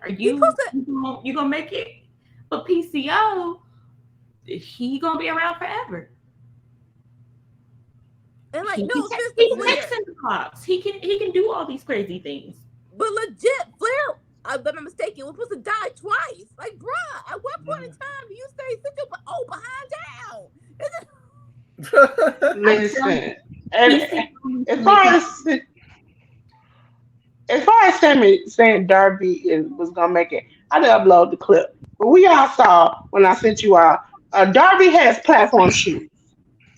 Are you gonna make it? But PCO, he gonna be around forever. And like, He no, fixing the clocks. He can do all these crazy things. but legit, Flair, if I'm not mistaken, was supposed to die twice. Like, bruh, at what point in time do you say sit your behind down? listen, and as far as Sammy saying Darby was gonna make it, I did upload the clip. But we all saw when I sent you out, Darby has platform shoes.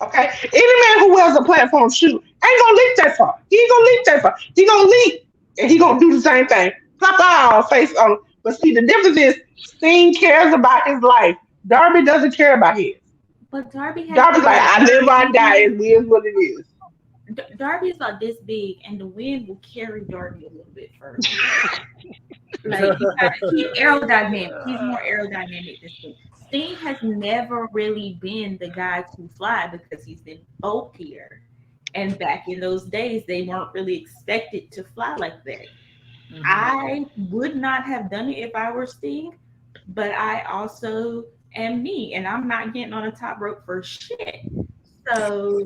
Okay? Any man who wears a platform shoe ain't gonna leap that far. He ain't gonna leap that far. He gonna leap and he gonna do the same thing. Pop out face on him. But see, the difference is Sting cares about his life. Darby doesn't care about his. But Darby's like, I live, I die. It is what it is. Darby is about this big, and the wind will carry Darby a little bit further. Like he's aerodynamic. He's more aerodynamic than Sting. Sting has never really been the guy to fly because he's been bulkier. And back in those days, they weren't really expected to fly like that. Mm-hmm. I would not have done it if I were Sting, but I also am me, and I'm not getting on the top rope for shit. So,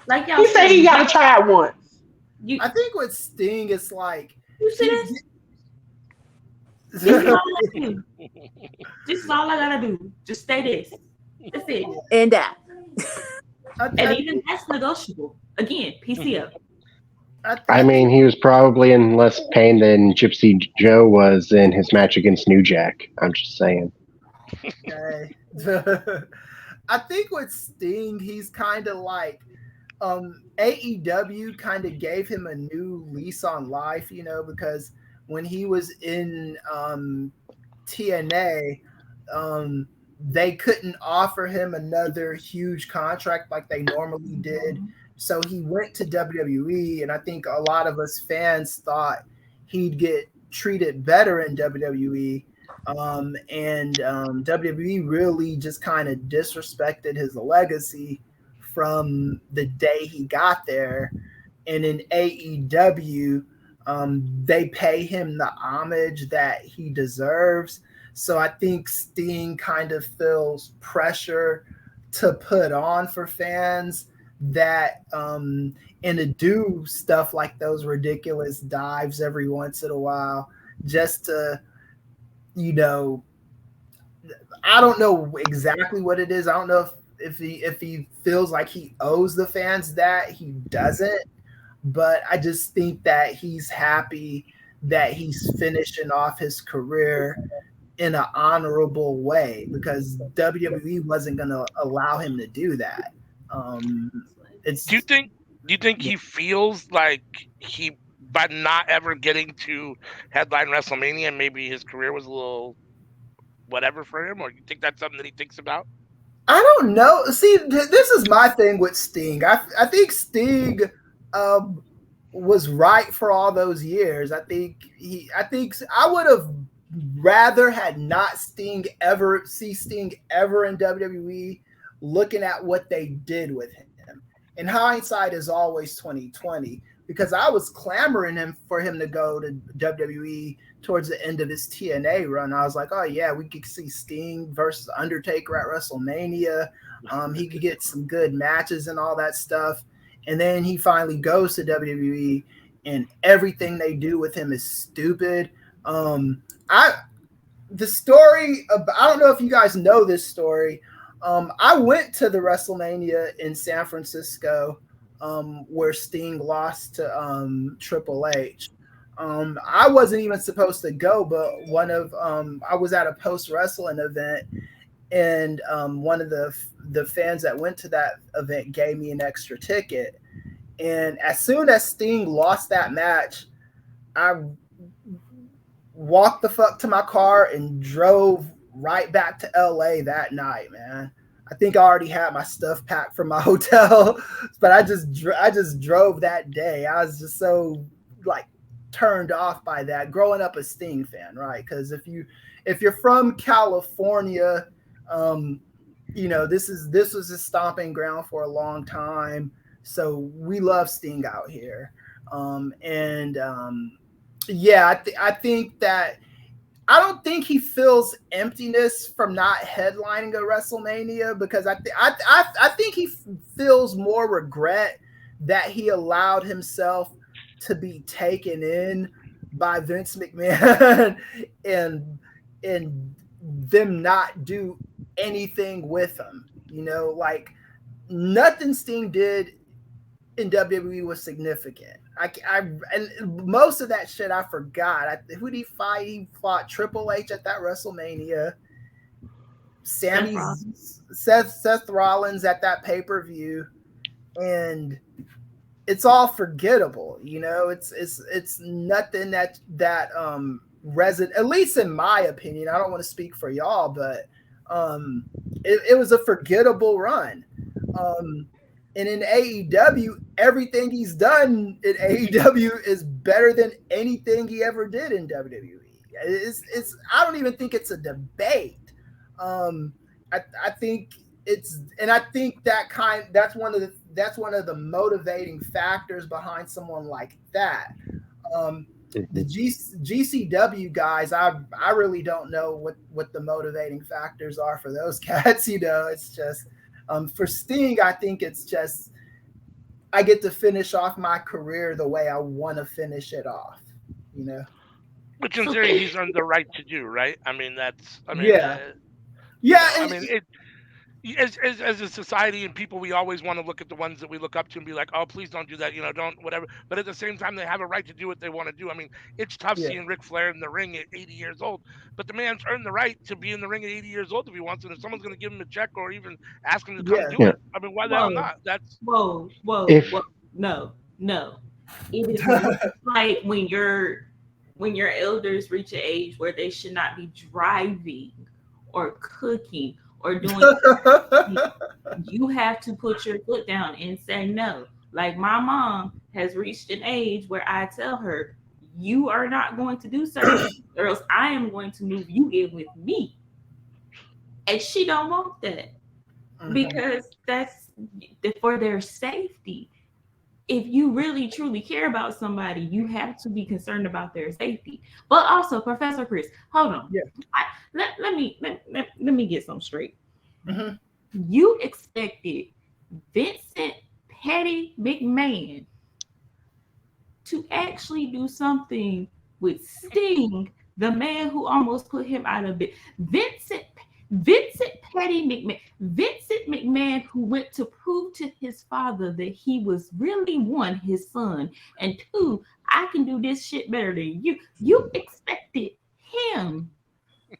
like y'all, he said he got to try it once. I think with Sting, it's like you see this. This is all I do. This is all I gotta do. Just stay this. That's it. And that. And even that's negotiable. Again, PCO. I mean, he was probably in less pain than Gypsy Joe was in his match against New Jack. I'm just saying. Okay. I think with Sting, he's kind of like AEW kind of gave him a new lease on life, you know, because when he was in TNA, they couldn't offer him another huge contract like they normally did. So he went to WWE, and I think a lot of us fans thought he'd get treated better in WWE. And WWE really just kind of disrespected his legacy from the day he got there. And in AEW, they pay him the homage that he deserves. So I think Sting kind of feels pressure to put on for fans that and to do stuff like those ridiculous dives every once in a while just to, you know, I don't know exactly what it is. I don't know if he feels like he owes the fans that. He doesn't. But I just think that he's happy that he's finishing off his career in an honorable way because WWE wasn't going to allow him to do that. Do you think he feels like he, by not ever getting to headline WrestleMania, maybe his career was a little whatever for him, or you think that's something that he thinks about? I don't know. See, this is my thing with Sting. I think Sting was right for all those years. I think I would have rather had not see Sting ever in WWE, looking at what they did with him. And hindsight is always 2020 because I was clamoring for him to go to WWE towards the end of his TNA run. I was like, oh yeah, we could see Sting versus Undertaker at WrestleMania. He could get some good matches and all that stuff. And then he finally goes to WWE and everything they do with him is stupid. The story I don't know if you guys know this story. I went to the WrestleMania in San Francisco, where Sting lost to Triple H. I wasn't even supposed to go, but I was at a post wrestling event, and one of the fans that went to that event gave me an extra ticket. And as soon as Sting lost that match, I walked the fuck to my car and drove right back to LA that night, man. I think I already had my stuff packed from my hotel, but I just drove that day. I was just so like turned off by that. Growing up a Sting fan, right? Because if you're from California, this was a stomping ground for a long time. So we love Sting out here. I think that I don't think he feels emptiness from not headlining a WrestleMania, because I think he feels more regret that he allowed himself to be taken in by Vince McMahon and them not do anything with him. Like nothing Sting did in WWE was significant. And most of that shit I forgot. Who did he fight? He fought Triple H at that WrestleMania. Seth Rollins at that pay-per-view, and it's all forgettable. It's nothing that resident, at least in my opinion. I don't want to speak for y'all, but it was a forgettable run. And in AEW, everything he's done in AEW is better than anything he ever did in WWE. It's I don't even think it's a debate. I think that's one of the motivating factors behind someone like that. The GCW guys, I really don't know what the motivating factors are for those cats. It's just. For Sting, I think it's just I get to finish off my career the way I want to finish it off, Which in theory he's earned the right to do, right? As a society and people, we always want to look at the ones that we look up to and be like, oh, please don't do that, don't whatever. But at the same time, they have a right to do what they want to do. I mean, it's tough seeing Ric Flair in the ring at 80 years old, but the man's earned the right to be in the ring at 80 years old if he wants. And if someone's going to give him a check or even ask him to come do it, I mean, why the hell not? That's whoa. No. It is like when your elders reach an age where they should not be driving or cooking or doing you have to put your foot down and say no. Like my mom has reached an age where I tell her, you are not going to do certain things, or else I am going to move you in with me. And she don't want that because that's for their safety. If you really truly care about somebody, you have to be concerned about their safety. But also, Professor Kris, hold on. Yeah. Let me get some straight. Mm-hmm. You expected Vincent Petty McMahon to actually do something with Sting, the man who almost put him out of it. Vincent McMahon, who went to prove to his father that he was really, one, his son, and two, I can do this shit better than you. You expected him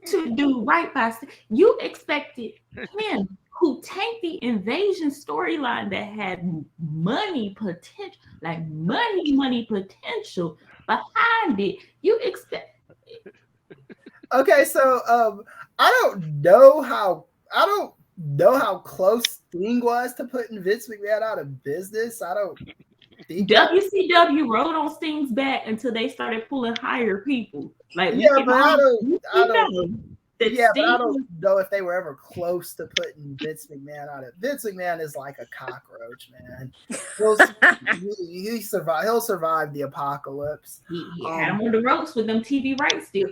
to do right by. You expected him, who tanked the Invasion storyline that had money potential behind it. You expect. Okay, so I don't know how close Sting was to putting Vince McMahon out of business. I don't think WCW rode on Sting's back until they started pulling higher people. Like but I don't know if they were ever close to putting Vince McMahon out of. Vince McMahon is like a cockroach, man. He'll survive the apocalypse. He had him on the ropes with them TV rights still.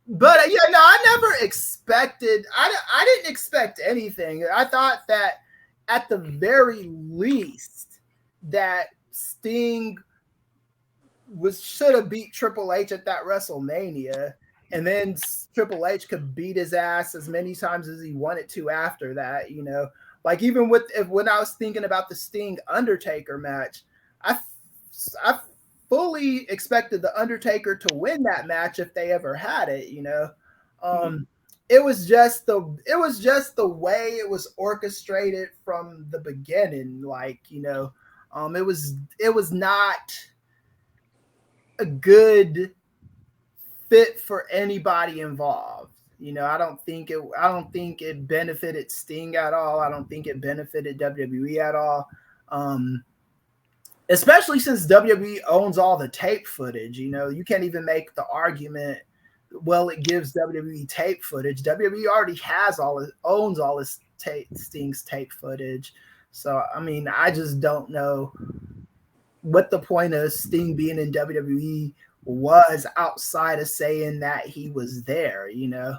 But I never expected. I didn't expect anything. I thought that at the very least that Sting should have beat Triple H at that WrestleMania, and then Triple H could beat his ass as many times as he wanted to after that. You know, like even when I was thinking about the Sting Undertaker match, I fully expected the Undertaker to win that match if they ever had it. You know, it was just the way it was orchestrated from the beginning. Like, you know, it was not a good fit for anybody involved. You know, I don't think it benefited Sting at all. I don't think it benefited WWE at all. Especially since WWE owns all the tape footage. You know, you can't even make the argument, well, it gives WWE tape footage. WWE already owns all this Sting's tape footage. So, I mean, I just don't know what the point of Sting being in WWE was outside of saying that he was there, you know?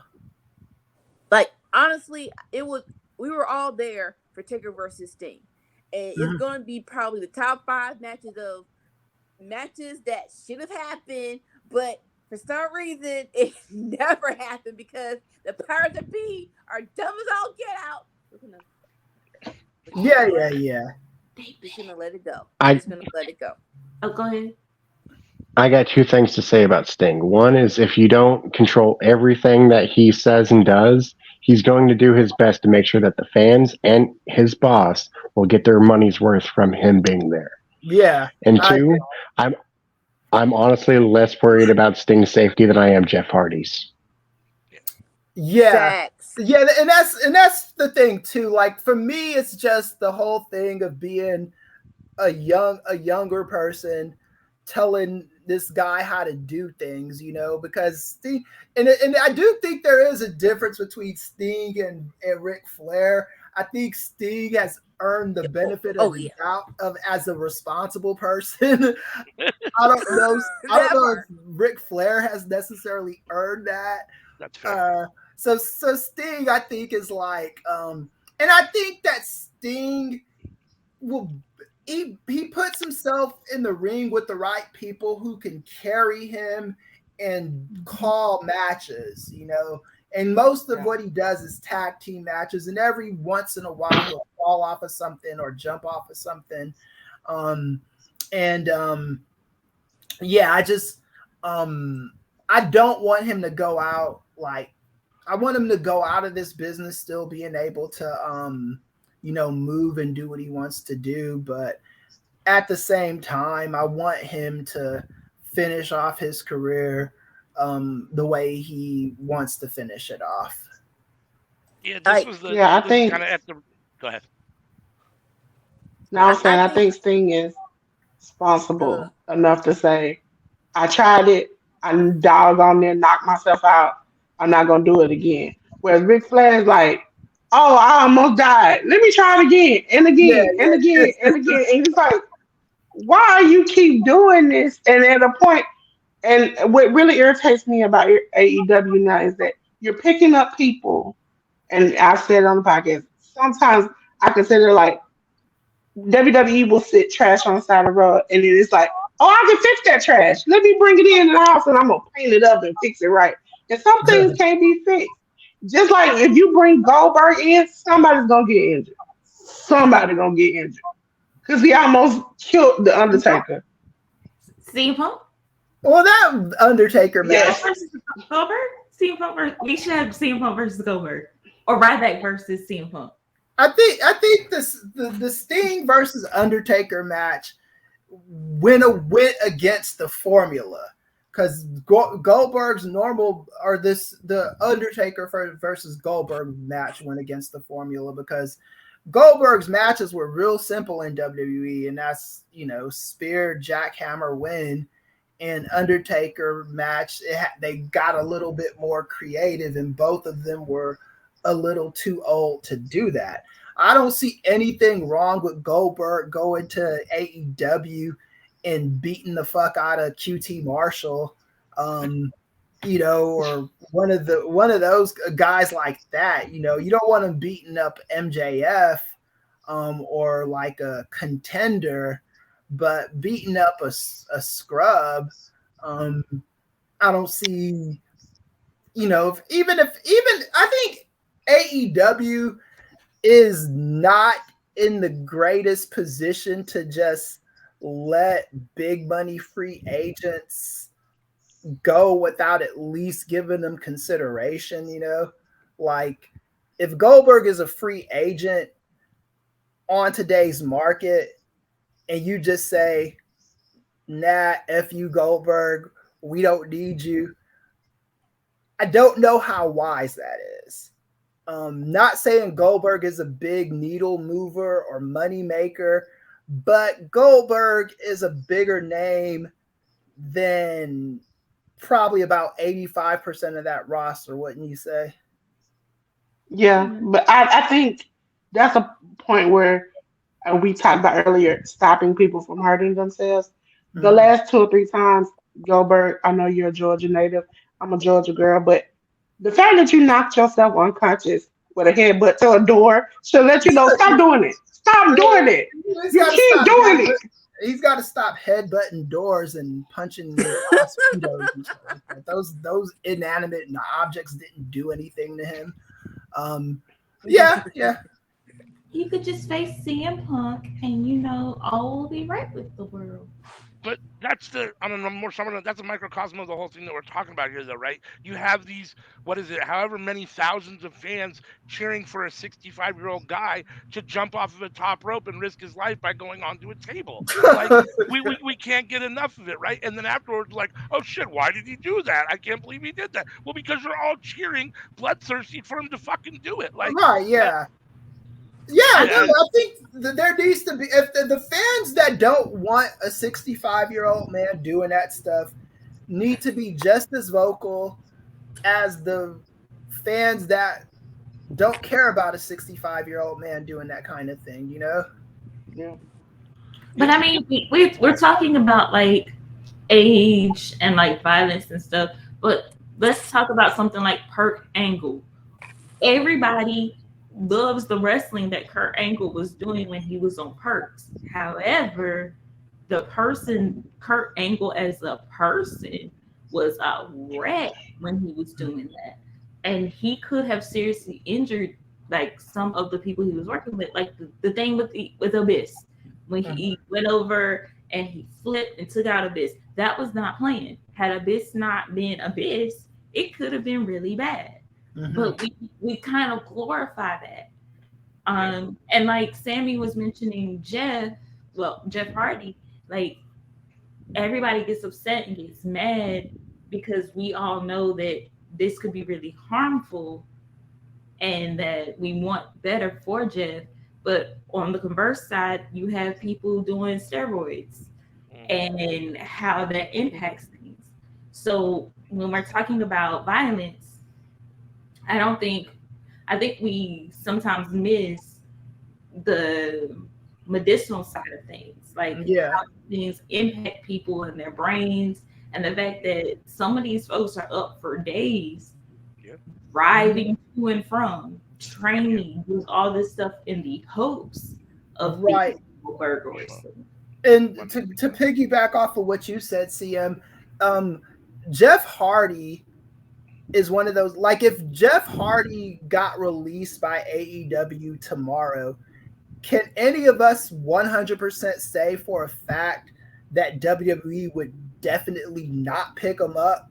Like, honestly, we were all there for Taker versus Sting. And it's going to be probably the top 5 matches that should have happened, but for some reason it never happened because the powers that be are dumb as all get out. Yeah. Just gonna let it go. Oh, go ahead. I got 2 things to say about Sting. One is if you don't control everything that he says and does, he's going to do his best to make sure that the fans and his boss will get their money's worth from him being there. Yeah. And 2, I'm honestly less worried about Sting's safety than I am Jeff Hardy's. Yeah. Facts. Yeah, and that's the thing too. Like for me, it's just the whole thing of being a younger person telling this guy how to do things, you know, because Sting, and I do think there is a difference between Sting and Ric Flair. I think Sting has earned the benefit of the doubt of as a responsible person. I don't know if Ric Flair has necessarily earned that. That's fair. So Sting, I think, is like, and I think that Sting will. He puts himself in the ring with the right people who can carry him and call matches, you know. And most of what he does is tag team matches, and every once in a while he'll fall off of something or jump off of something. Yeah, I don't want him to go out like I want him to go out of this business still being able to you know, move and do what he wants to do. But at the same time, I want him to finish off his career the way he wants to finish it off. Yeah, I think. Kind of at the. Go ahead. No, I'm saying I think Sting is responsible enough to say, I tried it. I doggone there, knocked myself out. I'm not gonna do it again. Whereas Ric Flair is like, oh, I almost died. Let me try it again and again and again and again. And it's like, why you keep doing this? And at a point, and what really irritates me about AEW now is that you're picking up people, and I said it on the podcast, sometimes I consider like WWE will sit trash on the side of the road, and then it's like, oh, I can fix that trash. Let me bring it into the house, and I'm gonna paint it up and fix it right. And some things can't be fixed. Just like if you bring Goldberg in, somebody's gonna get injured. Somebody gonna get injured because he almost killed the Undertaker. CM Punk. Well, that Undertaker match versus Goldberg. CM Punk. We should have CM Punk versus Goldberg, or Ryback versus CM Punk. I think the Sting versus Undertaker match went against the formula because Goldberg's normal or the Undertaker versus Goldberg match went against the formula because Goldberg's matches were real simple in WWE, and that's, you know, spear, jackhammer, win. And Undertaker match, they got a little bit more creative, and both of them were a little too old to do that. I don't see anything wrong with Goldberg going to AEW and beating the fuck out of QT Marshall, you know, or one of those guys like that. You know, you don't want him beating up MJF or like a contender. but beating up a scrub, I don't see. Even I think AEW is not in the greatest position to just let big money free agents go without at least giving them consideration. Like if Goldberg is a free agent on today's market and you just say, nah, F you, Goldberg, we don't need you, I don't know how wise that is. Not saying Goldberg is a big needle mover or money maker, but Goldberg is a bigger name than probably about 85% of that roster, wouldn't you say? Yeah, but I think that's a point where we talked about earlier, stopping people from hurting themselves. The Mhm. last 2 or 3 times, Gilbert, I know you're a Georgia native. I'm a Georgia girl, but the fact that you knocked yourself unconscious with a headbutt to a door should let you know, stop doing it. Stop doing it. He's You got to keep stop doing it. He's got to stop headbutting doors and punching mosquitoes and stuff like that. Those inanimate objects didn't do anything to him. Yeah. You could just face CM Punk, and all will be right with the world. But that's on a more someone that's a microcosm of the whole thing that we're talking about here, though, right? You have these, what is it, however many thousands of fans cheering for a 65-year-old guy to jump off of a top rope and risk his life by going onto a table. Like we can't get enough of it, right? And then afterwards, like, oh shit, why did he do that? I can't believe he did that. Well, because you're all cheering bloodthirsty for him to fucking do it. Like, right, yeah. Yeah, Yeah. I think there needs to be, if the fans that don't want a 65-year-old man doing that stuff need to be just as vocal as the fans that don't care about a 65-year-old man doing that kind of thing, Yeah. But I mean, we're talking about like age and like violence and stuff. But let's talk about something like Kurt Angle. Everybody loves the wrestling that Kurt Angle was doing when he was on Perks. However, the person Kurt Angle as a person was a wreck when he was doing that, and he could have seriously injured like some of the people he was working with. Like the thing with Abyss when he went over and he flipped and took out Abyss. That was not planned. Had Abyss not been Abyss, it could have been really bad. But we kind of glorify that. And like Sammy was mentioning Jeff Hardy, like everybody gets upset and gets mad because we all know that this could be really harmful and that we want better for Jeff. But on the converse side, you have people doing steroids and how that impacts things. So when we're talking about violence, I think we sometimes miss the medicinal side of things, like how things impact people and their brains, and the fact that some of these folks are up for days, driving to and from, training, doing all this stuff in the hopes of being burglars. And to piggyback off of what you said, CM, Jeff Hardy is one of those, like if Jeff Hardy got released by AEW tomorrow, can any of us 100% say for a fact that WWE would definitely not pick him up?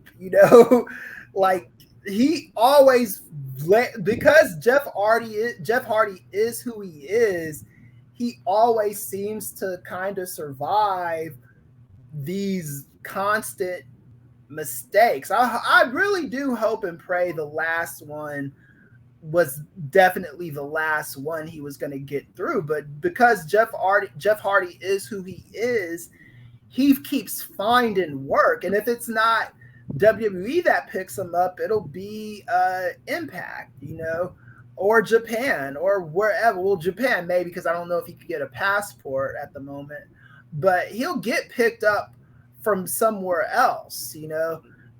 Like he always, because Jeff Hardy is who he is, he always seems to kind of survive these constant mistakes. I really do hope and pray the last one was definitely the last one he was going to get through, but because Jeff Hardy is who he is, he keeps finding work, and if it's not WWE that picks him up, it'll be Impact, or Japan or wherever. Well, Japan maybe, because I don't know if he could get a passport at the moment, but he'll get picked up from somewhere else,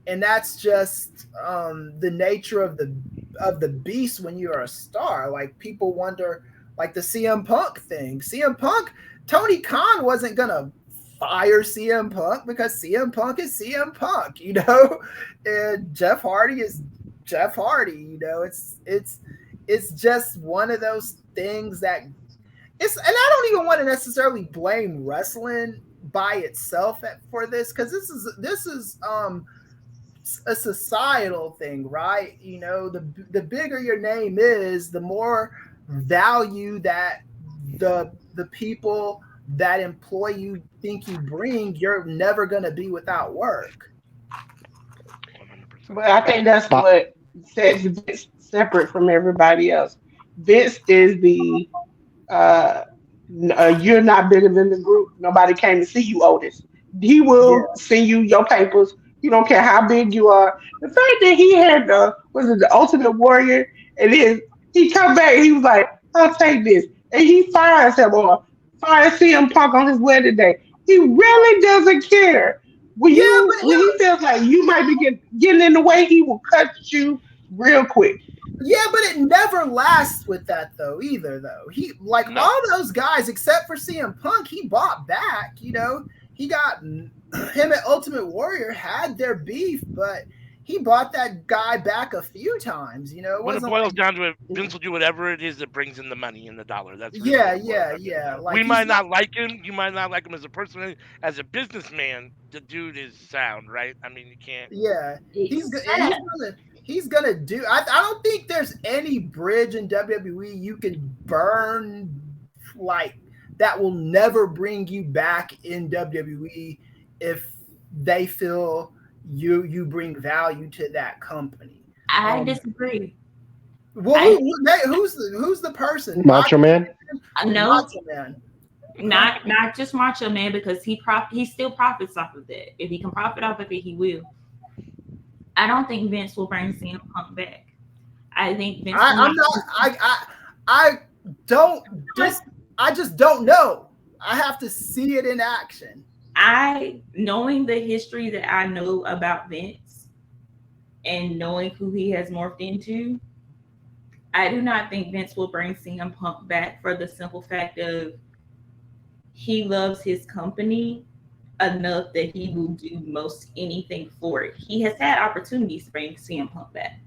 and that's just the nature of the beast when you're a star. Like people wonder, like the CM Punk thing. CM Punk, Tony Khan wasn't gonna fire CM Punk because CM Punk is CM Punk, you know, and Jeff Hardy is Jeff Hardy, you know. It's just one of those things that it's, and I don't even want to necessarily blame wrestling by itself for this, because this is a societal thing, right? You know, the bigger your name is, the more value that the people that employ you think you bring, you're never going to be without work. 100%. But I think that's what sets Vince separate from everybody else. Vince is the uh, you're not bigger than the group. Nobody came to see you, Otis. He Yeah, will send you your papers. You don't care how big you are. The fact that he had the Ultimate Warrior, and then he come back, he was like, "I'll take this," and he fires him or fires CM Punk on his wedding day. He really doesn't care. yeah, but When he feels like you might be getting in the way, he will cut you real quick. yeah, but it never lasts with that though either. Though he, like, No. all those guys except for CM Punk, he bought back. You know, he got him and Ultimate Warrior had their beef, but he bought that guy back a few times. You know, it When it wasn't boils like, down to it, Vince will do whatever it is that brings in the money and the dollar. That's really yeah, what it boils yeah, down to. yeah. Like, We he's might not like him. You might not like him as a person. As a businessman, the dude is sound, right? I mean, you can't. yeah, he's Sad. he's gonna do. I don't think there's any bridge in WWE you can burn like that will never bring you back in WWE if they feel you bring value to that company. I disagree. Well, who's the person? Macho Man. No, Macho Man. not just Macho Man, because he still profits off of that. If he can profit off of it, he will. I don't think Vince will bring CM Punk back. I think Vince. I just don't know. I have to see it in action. Knowing the history that I know about Vince and knowing who he has morphed into, I do not think Vince will bring CM Punk back for the simple fact of he loves his company enough that he will do most anything for it. He has had opportunities to bring CM Punk back.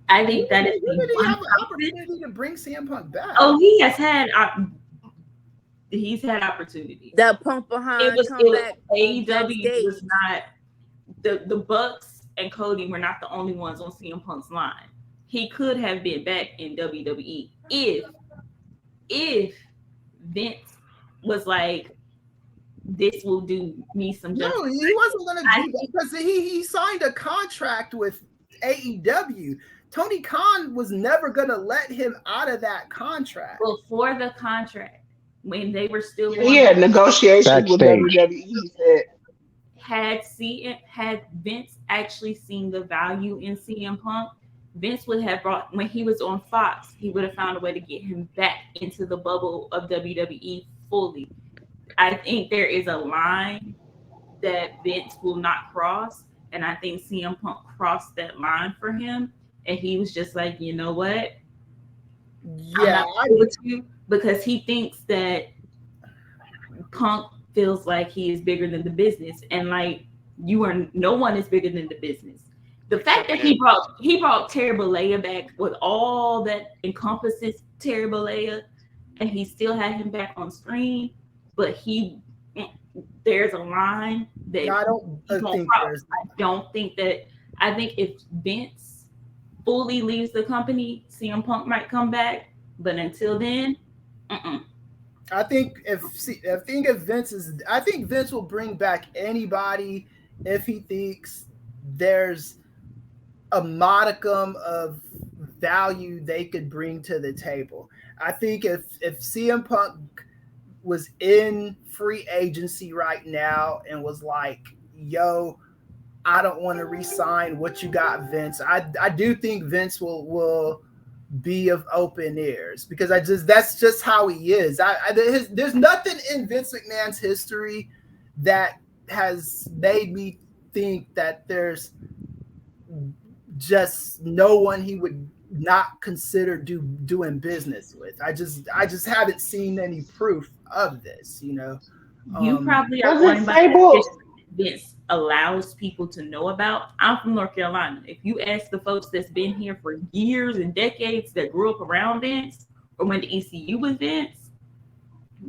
I think that is When did he one have an person- opportunity to bring CM Punk back? Oh, he has had. He's had opportunities. That Punk behind comeback. AEW was not the Bucks and Cody were not the only ones on CM Punk's line. He could have been back in WWE if Vince was like, this will do me some justice. No, he wasn't going to do that because he signed a contract with AEW. Tony Khan was never going to let him out of that contract. Before the contract, when they were still He had negotiations with Backstage. WWE. He said, had Vince actually seen the value in CM Punk, Vince would have brought, when he was on Fox, he would have found a way to get him back into the bubble of WWE fully. I think there is a line that Vince will not cross, and I think CM Punk crossed that line for him, and he was just like, you know what? Yeah, I'm not with you, because he thinks that Punk feels like he is bigger than the business, and like no one is bigger than the business. The fact that he brought Terry Bollea back with all that encompasses Terry Bollea, and he still had him back on screen, but there's a line that I don't think there's. I think if Vince fully leaves the company, CM Punk might come back, but until then, I think Vince will bring back anybody if he thinks there's a modicum of value they could bring to the table. I think if CM Punk was in free agency right now and was like, yo, I don't want to re-sign what you got, Vince, I do think Vince will be of open ears, because that's just how he is. There's nothing in Vince McMahon's history that has made me think that there's just no one he would not consider doing business with. I just haven't seen any proof of this, you know. You probably are Was going it by Sable? Vince allows people to know about. I'm from North Carolina. If you ask the folks that's been here for years and decades that grew up around Vince or went to ECU with Vince,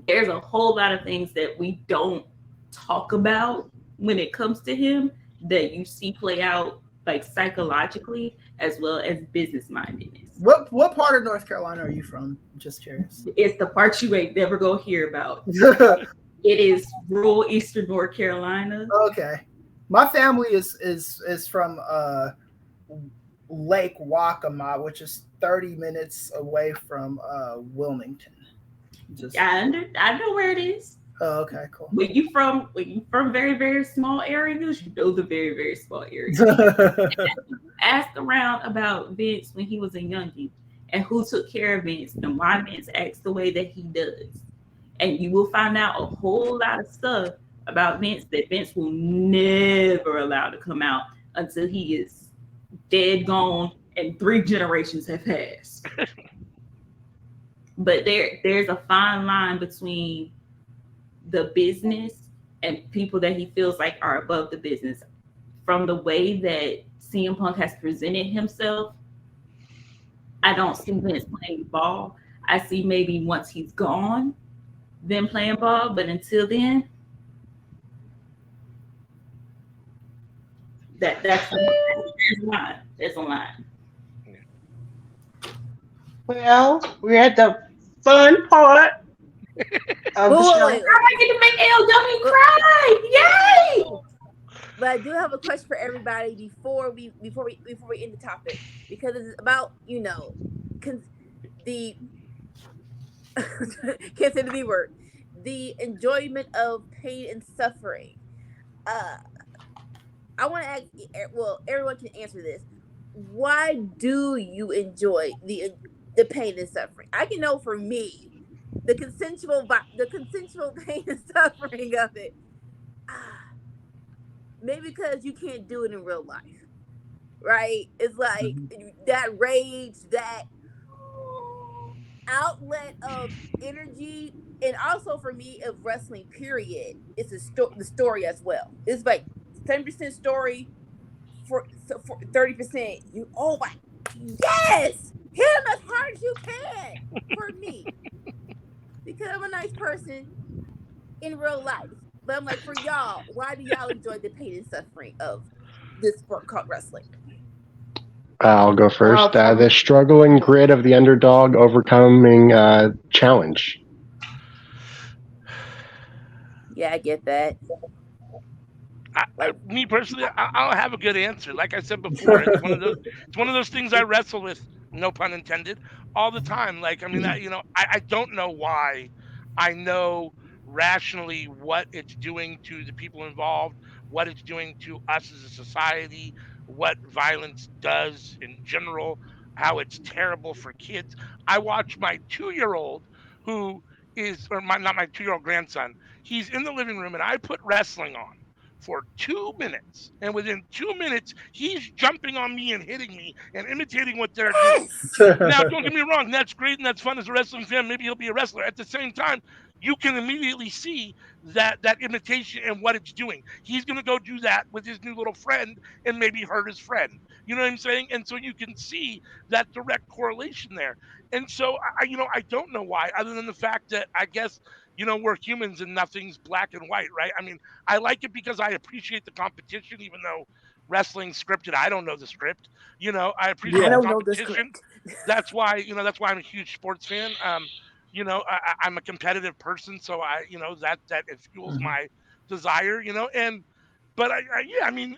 there's a whole lot of things that we don't talk about when it comes to him that you see play out like psychologically as well as business mindedness. What part of North Carolina are you from? Just curious. It's the part you ain't never go hear about. It is rural Eastern North Carolina. Okay. My family is from Lake Waccamaw, which is 30 minutes away from Wilmington. I know where it is. Oh, okay, cool. When you from very, very small areas, you know the very, very small areas. Ask around about Vince when he was a youngin' and who took care of Vince and why Vince acts the way that he does. And you will find out a whole lot of stuff about Vince that Vince will never allow to come out until he is dead, gone, and 3 generations have passed. But there's a fine line between the business and people that he feels like are above the business. From the way that CM Punk has presented himself, I don't see Vince playing ball. I see maybe once he's gone, them playing ball, but until then, that's a line. There's a line. Well, we're at the fun part of the show. Wait. I get to make LW cry! Yay! But I do have a question for everybody before we end the topic, because it's about the can't say the B word, the enjoyment of pain and suffering. I want to ask. Well, everyone can answer this. Why do you enjoy the pain and suffering? I can know for me, the consensual pain and suffering of it. Maybe because you can't do it in real life, right? It's like that rage, that outlet of energy, and also for me of wrestling. Period. It's the story as well. It's like 10% story for 30%. You my yes, hit him as hard as you can for me because I'm a nice person in real life. But I'm like, for y'all, why do y'all enjoy the pain and suffering of this sport called wrestling? I'll go first. The struggle and grit of the underdog overcoming challenge. Yeah, I get that. Me personally, I don't have a good answer. Like I said before, it's one of those things I wrestle with, no pun intended, all the time. Like, I mean, I don't know why. I know rationally what it's doing to the people involved, what it's doing to us as a society, what violence does in general, how it's terrible for kids. I watch my 2-year-old who is, or not my 2-year-old grandson. He's in the living room and I put wrestling on for 2 minutes, and within 2 minutes he's jumping on me and hitting me and imitating what they're doing. Now, don't get me wrong, that's great and that's fun as a wrestling fan. Maybe he'll be a wrestler. At the same time, you can immediately see that imitation and what it's doing. He's going to go do that with his new little friend and maybe hurt his friend. You know what I'm saying? And so you can see that direct correlation there. And so I don't know why, other than the fact that I guess we're humans and nothing's black and white, right? I mean, I like it because I appreciate the competition, even though wrestling's scripted. I don't know the script. I appreciate the competition. That's why I'm a huge sports fan. I'm a competitive person, so that it fuels my desire. But I mean,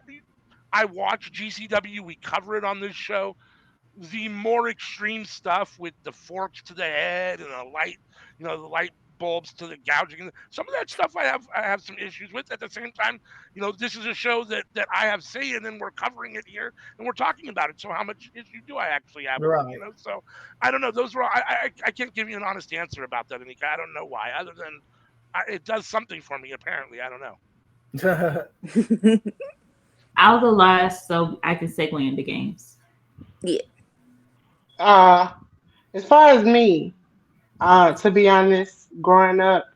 I watch GCW. We cover it on this show. The more extreme stuff with the forks to the head and the light bulbs to the gouging. Some of that stuff I have some issues with. At the same time, this is a show that I have say in, and we're covering it here and we're talking about it. So how much issue do I actually have with it? So I don't know. Those were I can't give you an honest answer about that, Anika. I don't know why, other than it does something for me. Apparently, I don't know. I'll go last so I can segue into games. Yeah. As far as me, to be honest, growing up,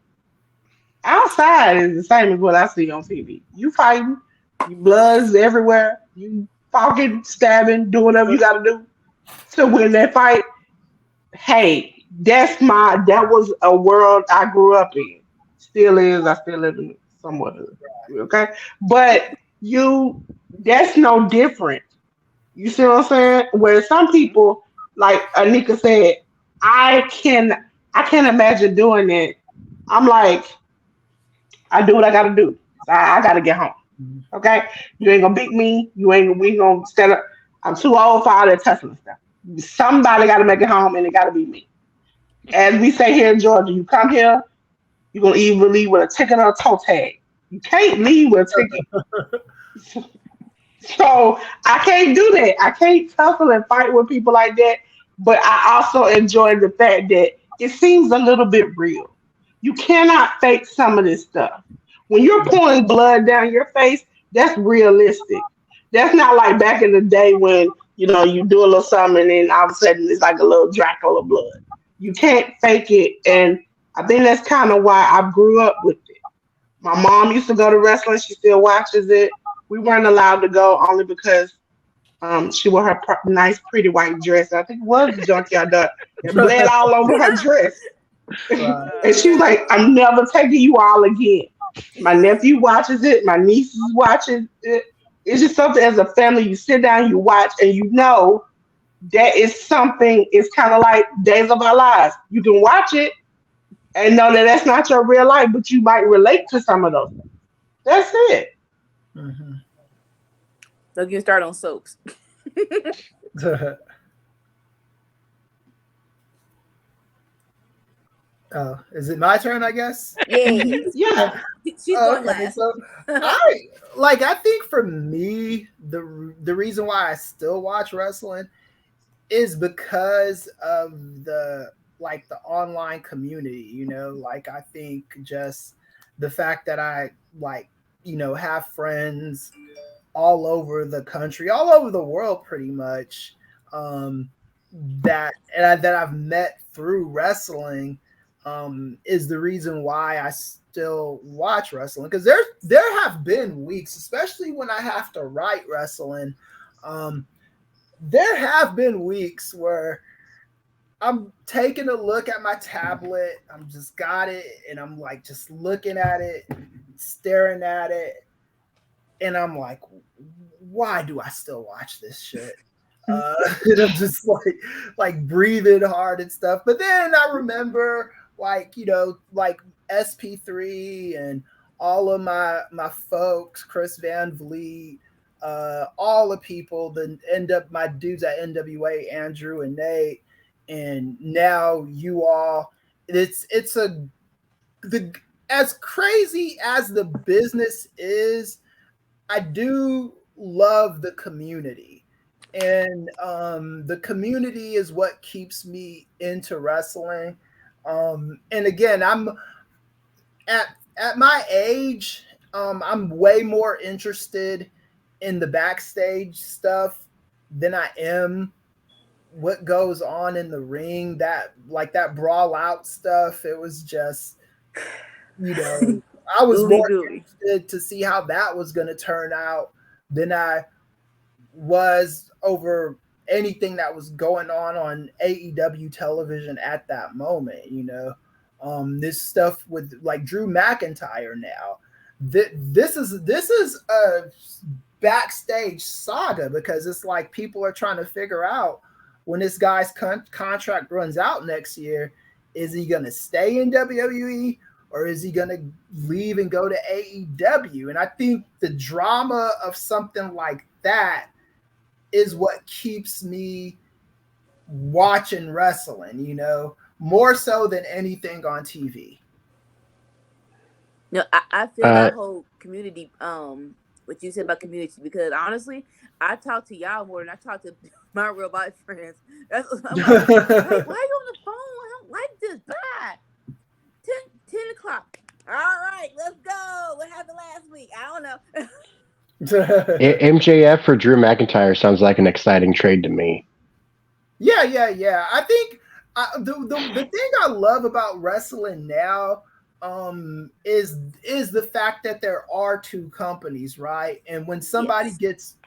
outside is the same as what I see on TV. You fighting, you bloods everywhere, you fucking stabbing, doing whatever you gotta do to win that fight. Hey, that was a world I grew up in. Still is, I still live in it somewhat of it, okay? But you that's no different. You see what I'm saying? Where some people, like Anika said, I can I can't imagine doing it. I'm like, I do what I gotta do. I gotta get home. Okay? You ain't gonna beat me. We ain't gonna stand up. I'm too old for all that tussling stuff. Somebody gotta make it home and it gotta be me. As we say here in Georgia, you come here, you're gonna either leave with a ticket or a toe tag. You can't leave with a ticket. So I can't do that. I can't tussle and fight with people like that. But I also enjoy the fact that it seems a little bit real. You cannot fake some of this stuff. When you're pouring blood down your face, that's realistic. That's not like back in the day when you do a little something and then all of a sudden it's like a little Dracula blood. You can't fake it, and I think that's kind of why I grew up with it. My mom used to go to wrestling. She still watches it. We weren't allowed to go only because she wore her nice, pretty white dress. I think it was the Junkyard Dog. It bled all over her dress. And she was like, I'm never taking you all again. My nephew watches it. My nieces watches it. It's just something as a family. You sit down, you watch, and you know that is something. It's kind of like Days of Our Lives. You can watch it and know that that's not your real life, but you might relate to some of those things. That's it. Mm-hmm. Don't get started on soaps. Oh, is it my turn? I guess. Yes. Yeah. She's going last. So I think for me, the reason why I still watch wrestling is because of the online community. I think just the fact that I have friends all over the country, all over the world, pretty much, that I've met through wrestling, is the reason why I still watch wrestling. Because there have been weeks, especially when I have to write wrestling, there have been weeks where I'm taking a look at my tablet, I'm just got it, and I'm just looking at it, staring at it, and I'm like, why do I still watch this shit? And I'm just breathing hard and stuff. But then I remember SP3 and all of my folks, Chris Van Vliet, all the people that my dudes at NWA, Andrew and Nate, and now you all. It's as crazy as the business is, I do love the community. And the community is what keeps me into wrestling. And again, I'm at my age, I'm way more interested in the backstage stuff than I am what goes on in the ring. That brawl out stuff, it was just, I was more interested to see how that was going to turn out than I was over anything that was going on AEW television at that moment. This stuff with Drew McIntyre now. This is a backstage saga, because it's people are trying to figure out when this guy's contract runs out next year, is he going to stay in WWE or is he going to leave and go to AEW? And I think the drama of something like that is what keeps me watching wrestling, more so than anything on TV. No, I feel that whole community, what you said about community, because honestly, I talk to y'all more than I talk to my real life friends. That's I'm like, why are you on the phone? I don't like this. Bye. 10 o'clock. All right, let's go. What happened last week? I don't know. MJF for Drew McIntyre sounds like an exciting trade to me. Yeah. I think the thing I love about wrestling now is the fact that there are two companies, right? And when somebody gets,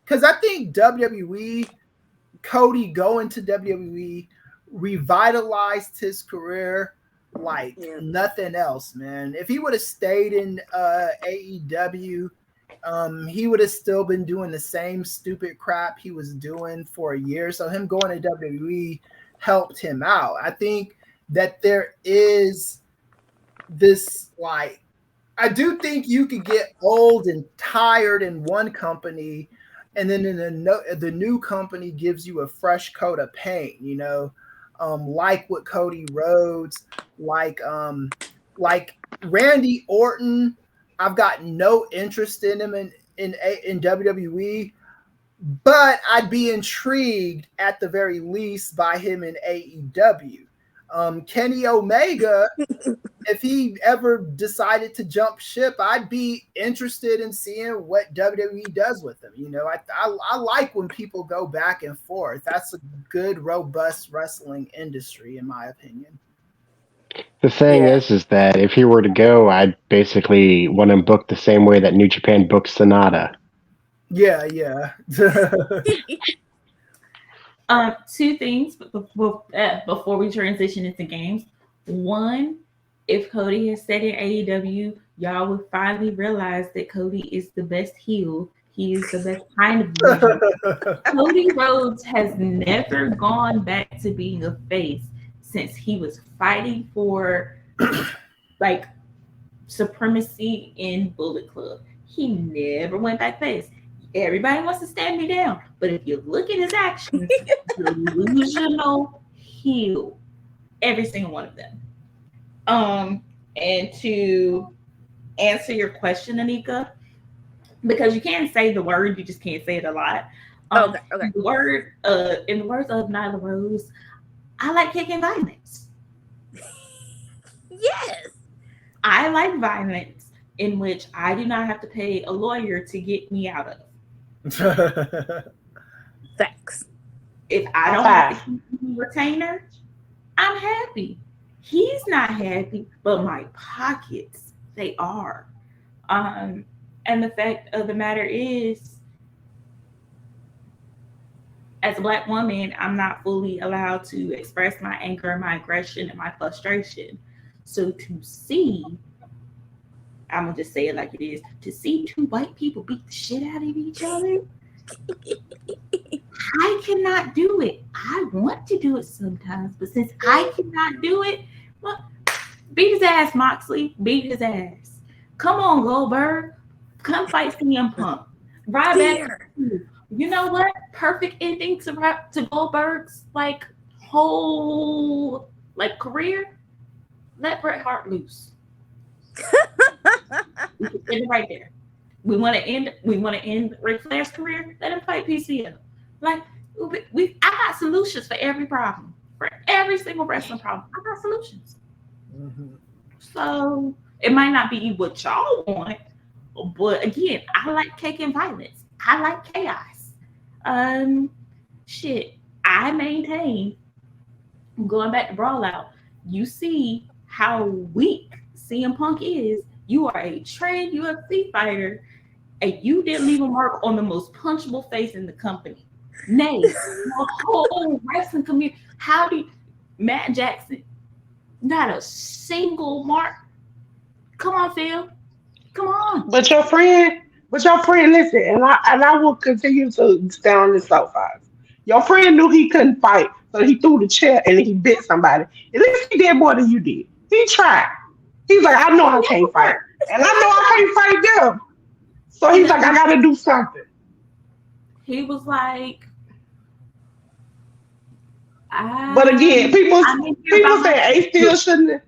because I think WWE, Cody going to WWE revitalized his career like nothing else, man. If he would have stayed in AEW, he would have still been doing the same stupid crap he was doing for a year. So him going to WWE helped him out. I think that there is this, like, I do think you could get old and tired in one company, and then in the new company gives you a fresh coat of paint, you know, like with Cody Rhodes, like Randy Orton. I've got no interest in him in WWE, but I'd be intrigued at the very least by him in AEW. Kenny Omega, if he ever decided to jump ship, I'd be interested in seeing what WWE does with him. You know, I like when people go back and forth. That's a good, robust wrestling industry, in my opinion. The thing is that if he were to go, I'd basically want him booked the same way that New Japan booked Sonata. Yeah. Two things before we transition into games. One, if Cody has said in AEW, y'all would finally realize that Cody is the best heel. He is the best kind of heel. Cody Rhodes has never gone back to being a face since he was fighting for like supremacy in Bullet Club. He never went back face. Everybody wants to stand me down, but if you look at his actions, delusional heel, every single one of them. And to answer your question, Anika, because you can't say the word, you just can't say it a lot. Okay. The word, in the words of Nyla Rose, I like kicking violence. Yes. I like violence in which I do not have to pay a lawyer to get me out of. Facts. If I don't have to keep a retainer, I'm happy. He's not happy, but my pockets, they are. And the fact of the matter is, as a Black woman, I'm not fully allowed to express my anger, my aggression, and my frustration. So to see, I'm going to just say it like it is, to see two white people beat the shit out of each other, I cannot do it. I want to do it sometimes, but since I cannot do it, well, beat his ass, Moxley. Beat his ass. Come on, Goldberg. Come fight CM Punk. Right back. You know what? Perfect ending to Goldberg's like whole like career. Let Bret Hart loose. We can end it right there. We want to end Ric Flair's career. Let him fight PCO. Like I got solutions for every problem, for every single wrestling problem. I got solutions. Mm-hmm. So it might not be what y'all want, but again, I like cake and violence. I like chaos. I maintain, going back to Brawl Out, you see how weak CM Punk is. You are a trained UFC fighter, and you didn't leave a mark on the most punchable face in the company. Nay, the whole wrestling community. How do you, Matt Jackson, not a single mark? Come on, Phil. Come on. But your friend, listen, and I will continue to stand on this soapbox. Your friend knew he couldn't fight, so he threw the chair and he bit somebody. At least he did more than you did. He tried. He's like, I know I can't fight, and I know I can't fight them. So he's like, I gotta do something. He was like, but again, people say A still shouldn't.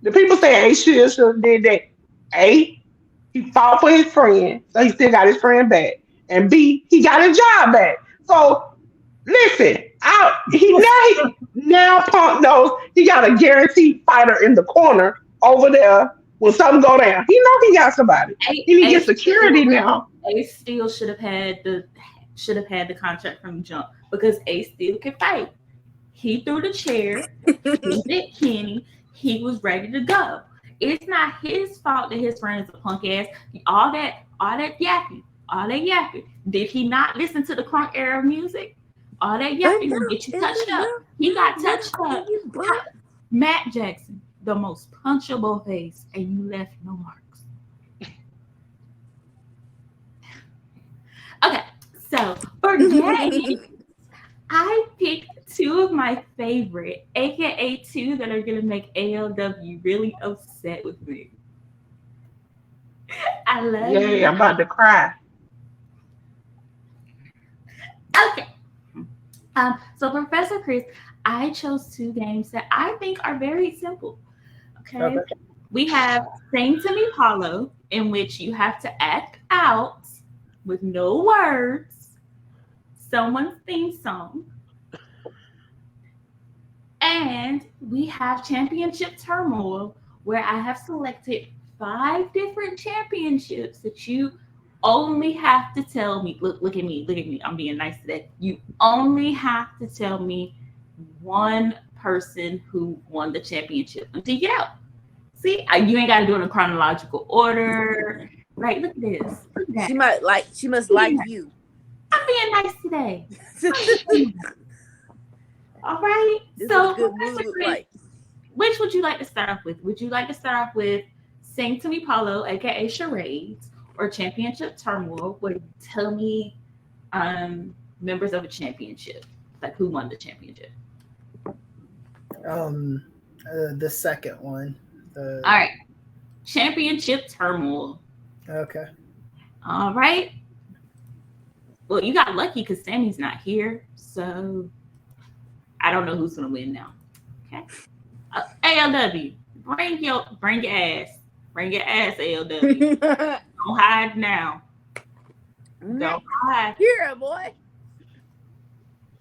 The people say A still shouldn't did that. A, he fought for his friend, so he still got his friend back. And B, he got his job back. So listen, now Punk knows he got a guaranteed fighter in the corner over there when something go down. He know he got somebody. He need to get security now. Ace still should have had the contract from the jump because Ace still can fight. He threw the chair. He bit Kenny. he was ready to go. It's not his fault that his friend is a punk ass. All that yapping. Did he not listen to the crunk era music? All that yapping will get you touched up. He got touched up. Matt Jackson, the most punchable face, and you left no marks. Okay, so for games, I picked two of my favorite, aka two that are gonna make ALW really upset with me. I love you. Yay, I'm about to cry. Okay. So Professor Kris, I chose two games that I think are very simple. Okay. We have Sing to Me Paulo, in which you have to act out with no words someone's theme song. And we have Championship Turmoil, where I have selected 5 different championships that you only have to tell me. Look at me. I'm being nice today. You only have to tell me one person who won the championship until you get out. See, you ain't got to do it in chronological order. Right? Look at this. Look at that. She must like you. I'm being nice today. All right. This So, is a good Professor mood, Kris, like. which would you like to start off with? Would you like to start off with Sing to Me Paulo, aka Charades, or Championship Turmoil, where you tell me members of a championship, like who won the championship? The second one. All right. Championship Turmoil. Okay. All right. Well, you got lucky because Sammy's not here, so I don't know who's gonna win now. Okay. ALW, bring your ass, ALW. Don't hide now. Don't hide. Here, boy.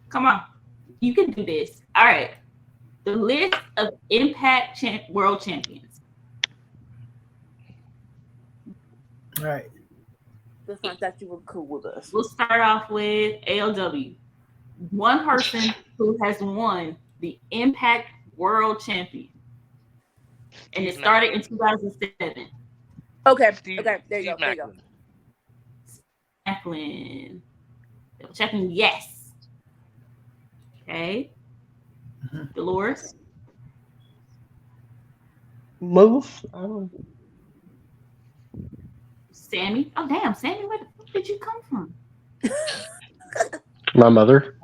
Come on, you can do this. All right. The list of Impact World Champions. All right. Just like that you were cool with us. We'll start off with ALW. One person who has won the Impact World Champion. And it started in 2007. Okay, there you go. Macklin. Checking yes. Okay. Dolores. Moose. Oh. Sammy. Oh damn, Sammy, where the fuck did you come from? My mother.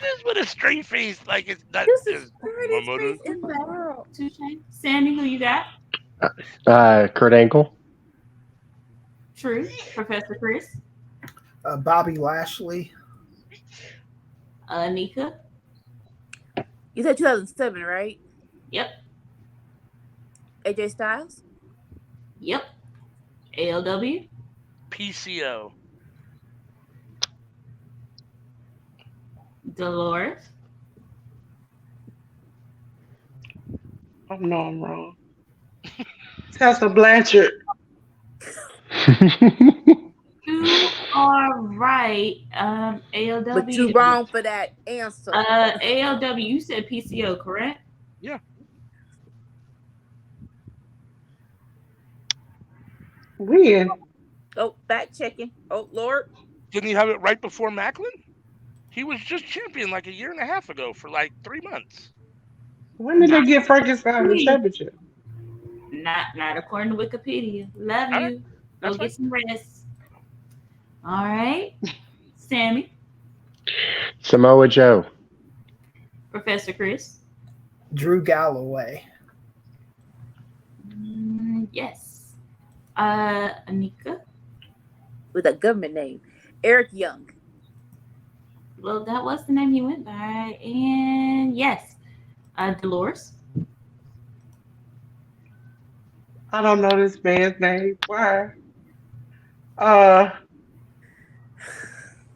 Just with a straight face, like it's not. This is My mother. in the world. Sammy, who you got? Kurt Angle. True. Professor Kris. Bobby Lashley. Nika. You said 2007, right? Yep. AJ Styles. Yep. ALW. PCO. Dolores. I know I'm wrong. Tessa Blanchard. You are right. ALW. But you wrong for that answer. ALW, you said PCO, correct? Yeah. When? Oh, fact checking. Oh, Lord. Didn't he have it right before Macklin? He was just champion like a year and a half ago for like 3 months. When did they get Frankenstein the championship? Not according to Wikipedia. Love All you. right. Go get some rest. All right. Sammy. Samoa Joe. Professor Kris. Drew Galloway. Yes. Anika. With a government name. Eric Young. Well, that was the name he went by. And yes. Dolores. I don't know this man's name. Why?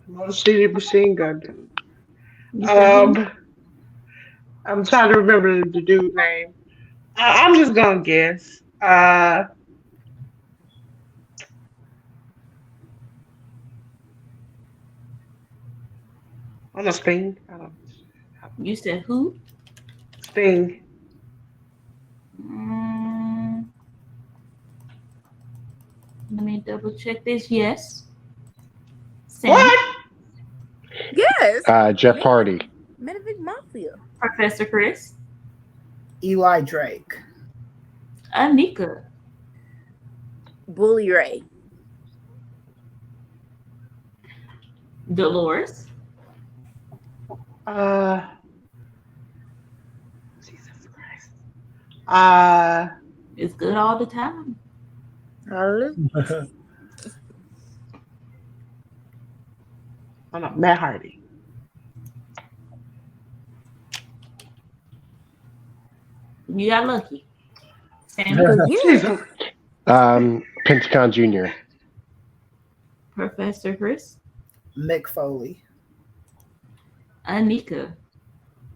Motor City Machine Gun Dude. I'm trying to remember the dude's name. I'm just gonna guess. On a spin. I don't know. You said who? Sting. Let me double check this. Yes. Sammy? What? Yes. Jeff Hardy. Metavic Mafia. Professor Kris? Eli Drake. Anika? Bully Ray. Dolores? Jesus Christ. It's good all the time. Hallelujah. Oh no, Matt Hardy. You got lucky. Sammy? Jesus. Pentagon Jr. Professor Kris? Mick Foley. Anika?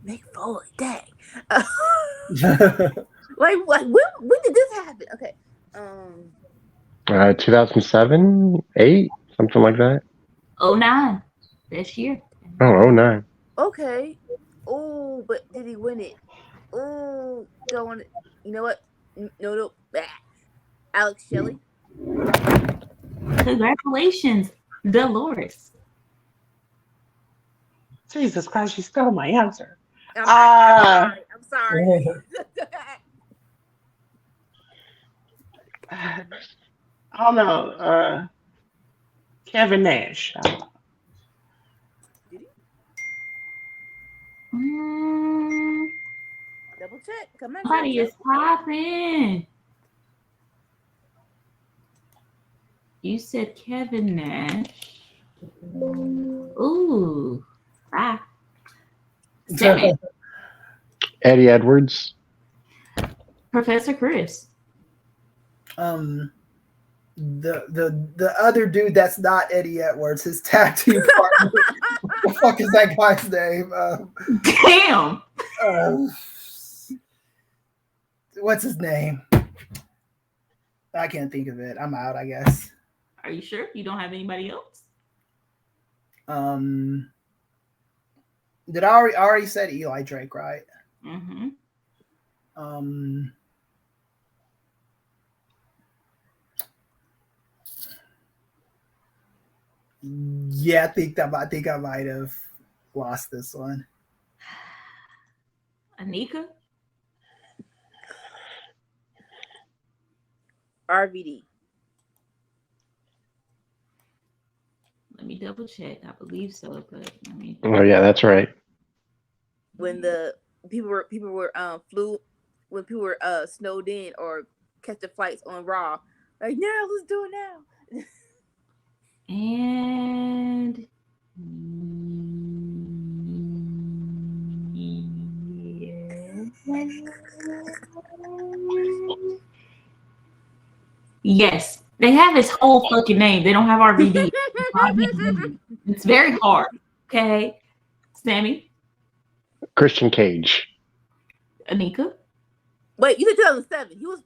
Mick Foley. Dang. Like what? When did this happen? Okay. 2007, 8, something like that. 09. This year. Oh, 09. Okay. Oh, but did he win it? Oh, don't want it. You know what? No. Bah. Alex Shelley. Congratulations, Dolores. Jesus Christ, you stole my answer. I'm sorry. I don't know. Kevin Nash. Double check. Come on. Somebody is popping. You said Kevin Nash. Ooh. Ah. Sammy. Eddie Edwards. Professor Kris. The other dude that's not Eddie Edwards, his tag team partner. What the fuck is that guy's name? Damn. What's his name? I can't think of it. I'm out, I guess. Are you sure you don't have anybody else? Did I already said Eli Drake, right? Mm-hmm. Yeah, I think I might have lost this one. Anika? RVD. Let me double check. I believe so, but let me. Oh yeah, that's right. When the people were when people were snowed in or catching flights on Raw, like let's do it now. And yes, they have his whole fucking name. They don't have RVD. It's very hard. Okay, Sammy. Christian Cage. Anika. Wait, you said 2007. He was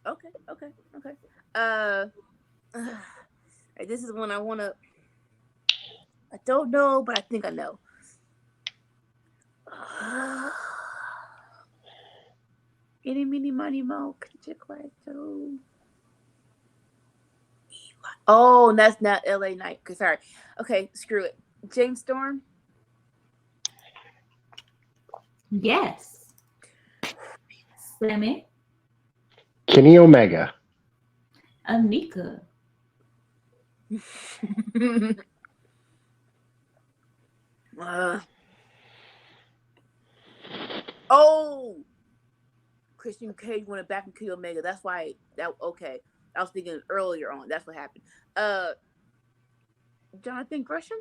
okay. This is one I wanna. I don't know, but I think I know. Any, mini, money, mo. Oh, that's not LA Knight. Sorry. Okay, screw it. James Storm. Yes. Sammy. Kenny Omega. Anika. Christian Cage went back and killed Omega. That's why okay. I was thinking earlier on. That's what happened. Jonathan Gresham?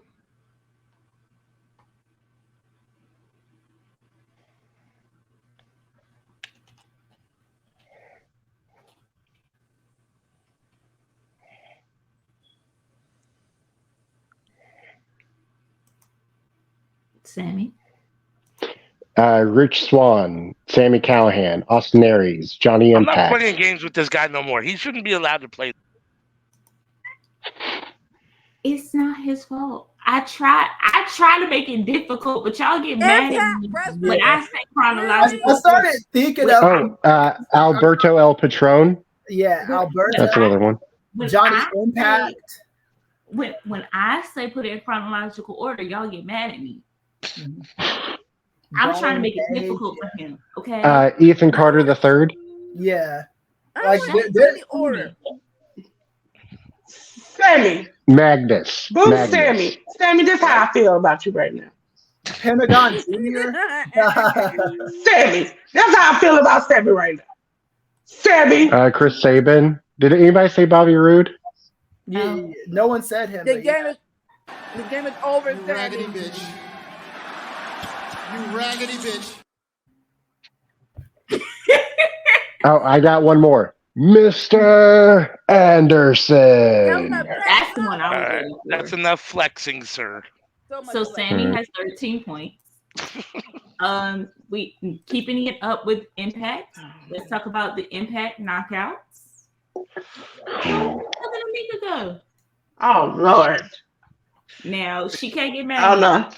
Sammy. Rich Swann, Sammy Callahan, Austin Aries, Johnny I'm Impact. not playing games with this guy no more. He shouldn't be allowed to play. It's not his fault. I try to make it difficult, but y'all get mad at me when I say chronological. I started thinking of Alberto El Patron. Alberto. That's another one. Johnny Impact. When I say put it in chronological order, y'all get mad at me. I'm trying to make it difficult for him. Okay. Ethan Carter III. Yeah. Like the order. Sammy. Magnus. Sammy. Sammy, this is how I feel about you right now. Pentagon Jr. Sammy. That's how I feel about Sammy right now. Sammy. Chris Sabin. Did anybody say Bobby Roode? Yeah, no one said him. The game is over, You raggedy bitch. You raggedy bitch. Oh, I got one more. Mr. Anderson. That's the one I was Right, looking for. that's enough flexing, sir. So Sammy has 13 points. We keeping it up with Impact. Let's talk about the Impact knockouts. How did Amika go? Oh Lord. Now she can't get mad. Oh no.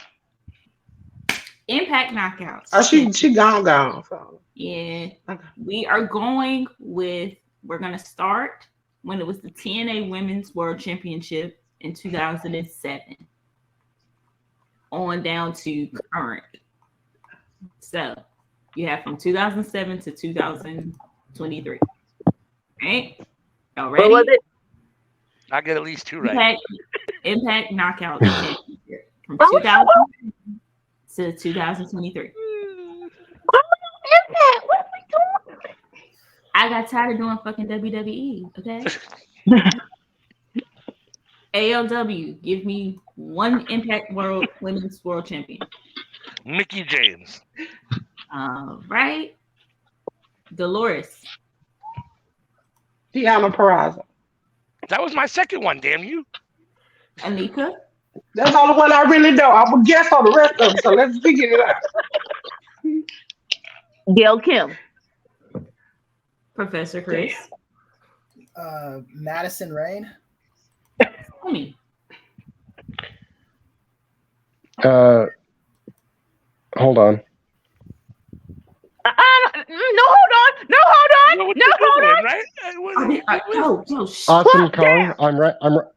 Impact knockouts. Oh, she gone. So. Yeah. Okay. We're gonna start when it was the TNA Women's World Championship in 2007 on down to current. So you have from 2007 to 2023. Right? Y'all ready? What was it? I get at least 2 right. Impact knockout championship from 2000 to 2023. What are we doing? I got tired of doing fucking WWE. Okay. ALW, give me one Impact Women's World Champion. Mickey James. All right. Dolores. Deanna Purrazzo. That was my second one, damn you. Anika. That's the only one I really know. I'm a guess on the rest of them, so let's figure it out. Gail Kim. Professor Kris. Madison Rain. Tommy. Hold on. No, hold on. Right? Awesome Kong.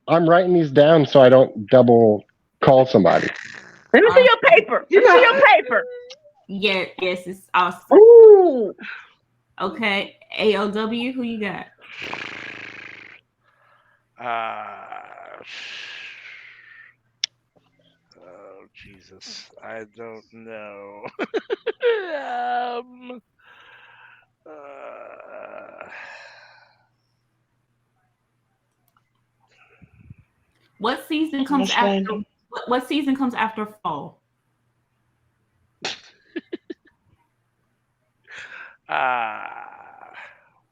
I'm writing these down so I don't double call somebody. Let me see your paper. Yeah, yes, it's awesome. Ooh. Okay, ALW, who you got? Oh Jesus, I don't know. What season comes after? What season comes after fall?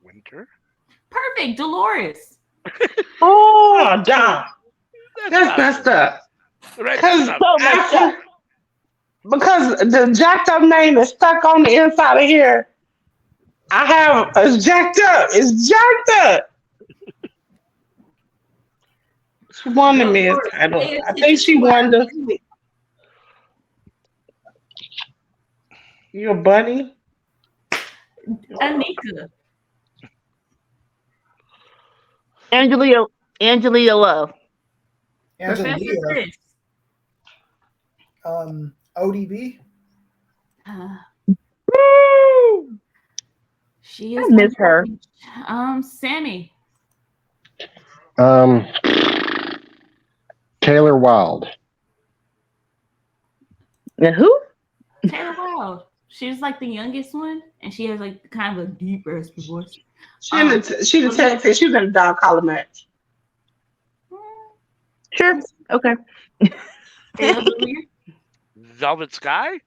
Winter. Perfect, Dolores. Oh, damn. That's messed up. Right? Because the jacked up name is stuck on the inside of here. I have it's jacked up. It's jacked up. She won the men's title. I think she won the. You a bunny? Anika. Angelina Love. Professor Angelina. Kris. ODB. She is. I miss her. Sammy. Taylor Wilde. And who? Taylor Wilde. She's like the youngest one, and she has like kind of a deep raspy voice. She the tag team. She was in a dog collar match. Sure. Okay. ALW. Velvet Sky.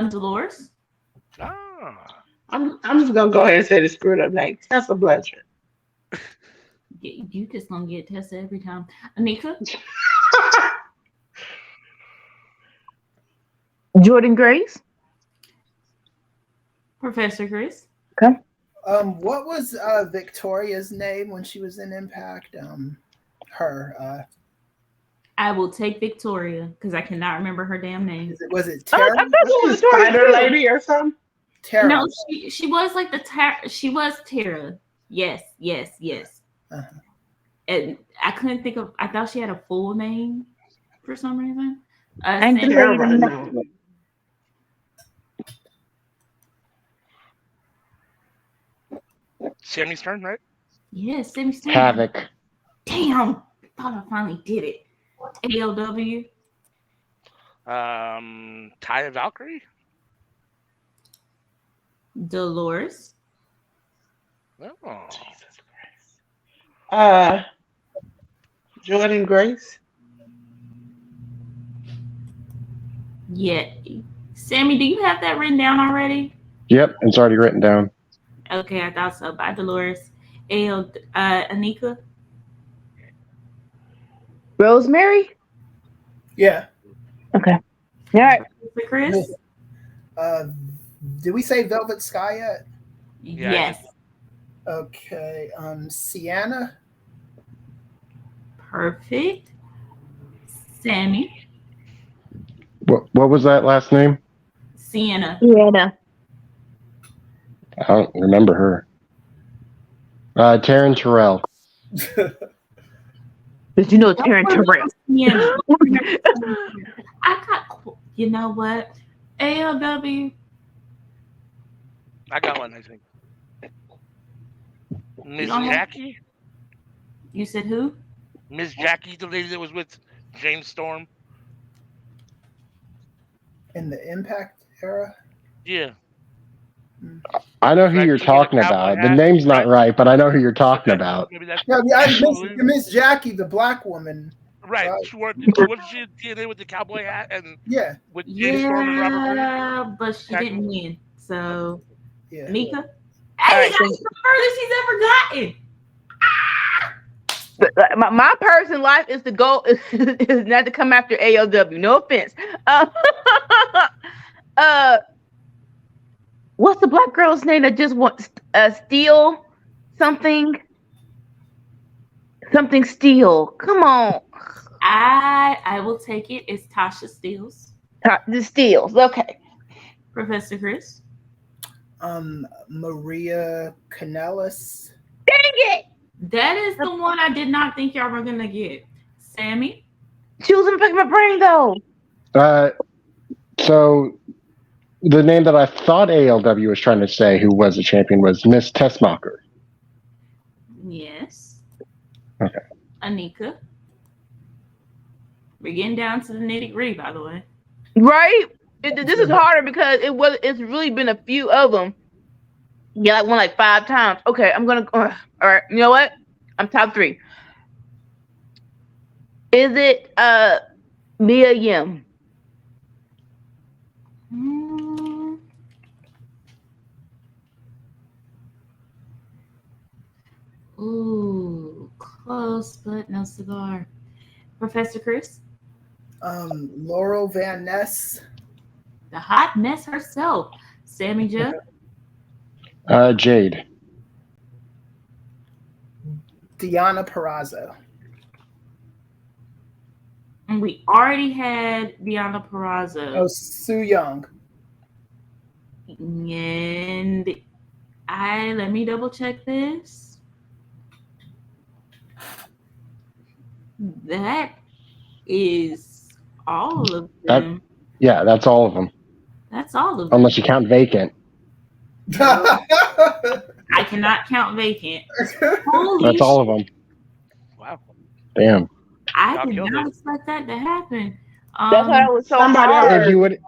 Dolores. I'm just gonna go ahead and say the screwed up name. Tessa Blanchard. You just gonna get tested every time. Anika. Jordan Grace. Professor Kris. Okay. What was Victoria's name when she was in Impact? Her. I will take Victoria because I cannot remember her damn name. Was it I Tara? thought it was Spider Victoria too. Lady or something? Tara. No, she was like she was Tara. Yes. Uh-huh. And I couldn't think of. I thought she had a full name for some reason. Ain't the Sandra- lady know. Sammy's turn, right? Yes, Sammy Sandra. Havoc. Damn, thought I finally did it. ALW. Taya Valkyrie. Dolores. Oh. Jordan Grace. Yeah. Sammy, do you have that written down already? Yep, it's already written down. Okay, I thought so. Bye, Dolores. Anika. Rosemary? Yeah. Okay. All right. Chris? Did we say Velvet Sky yet? Yeah, Yes. Okay. Sienna. Perfect. Sammy. What was that last name? Sienna. Yeah. I don't remember her. Taryn Terrell. Because you know Taryn Terrell. Sienna. I got, you know what? ALW. I got one, I think. Miss don't have- Jackie? You said who? Miss Jackie, the lady that was with James Storm? In the Impact era. Yeah. I know who Right, you're she wore a talking cowboy about. The hat, name's not right, but I know who you're talking Okay, about. Maybe that's Yeah, absolutely- Miss Jackie, the black woman. right. Right. She wore, what did she DNA with the cowboy hat and Yeah. with James Storm and Robert Green? Yeah, but she didn't win. So, Yeah. Anika. All Hey, right, that's the furthest she's ever gotten. My personal life is to go is not to come after ALW. No offense. What's the black girl's name that just wants Steel something Steel? Come on, I will take it. It's Tasha Steeles. the Steels. Okay, Professor Chris. Maria Kanellis. dang it! That is the one I did not think y'all were gonna get. Sammy. She was in the back of my brain though. So the name that I thought ALW was trying to say, who was the champion, was Miss Tessmacher. Yes. Okay. Anika. We're getting down to the nitty gritty, by the way. Right? This is harder because it's really been a few of them. Yeah, like won like 5 times. Okay, I'm gonna. All right, you know what? I'm top 3. Is it Mia Yim? Ooh, close, but no cigar. Professor Chris. Laurel Van Ness. The hot mess herself. Sammy J. Jade. Deanna Perrazzo. And we already had Deanna Perrazzo. Oh, Sue Young. And let me double check this. That is all of them. Yeah, that's all of them. That's all of them. Unless you count vacant. I cannot count vacant. Holy That's all of them. Wow. Damn. I Y'all did killed not it. expect that to happen. That's why it was so somebody hard.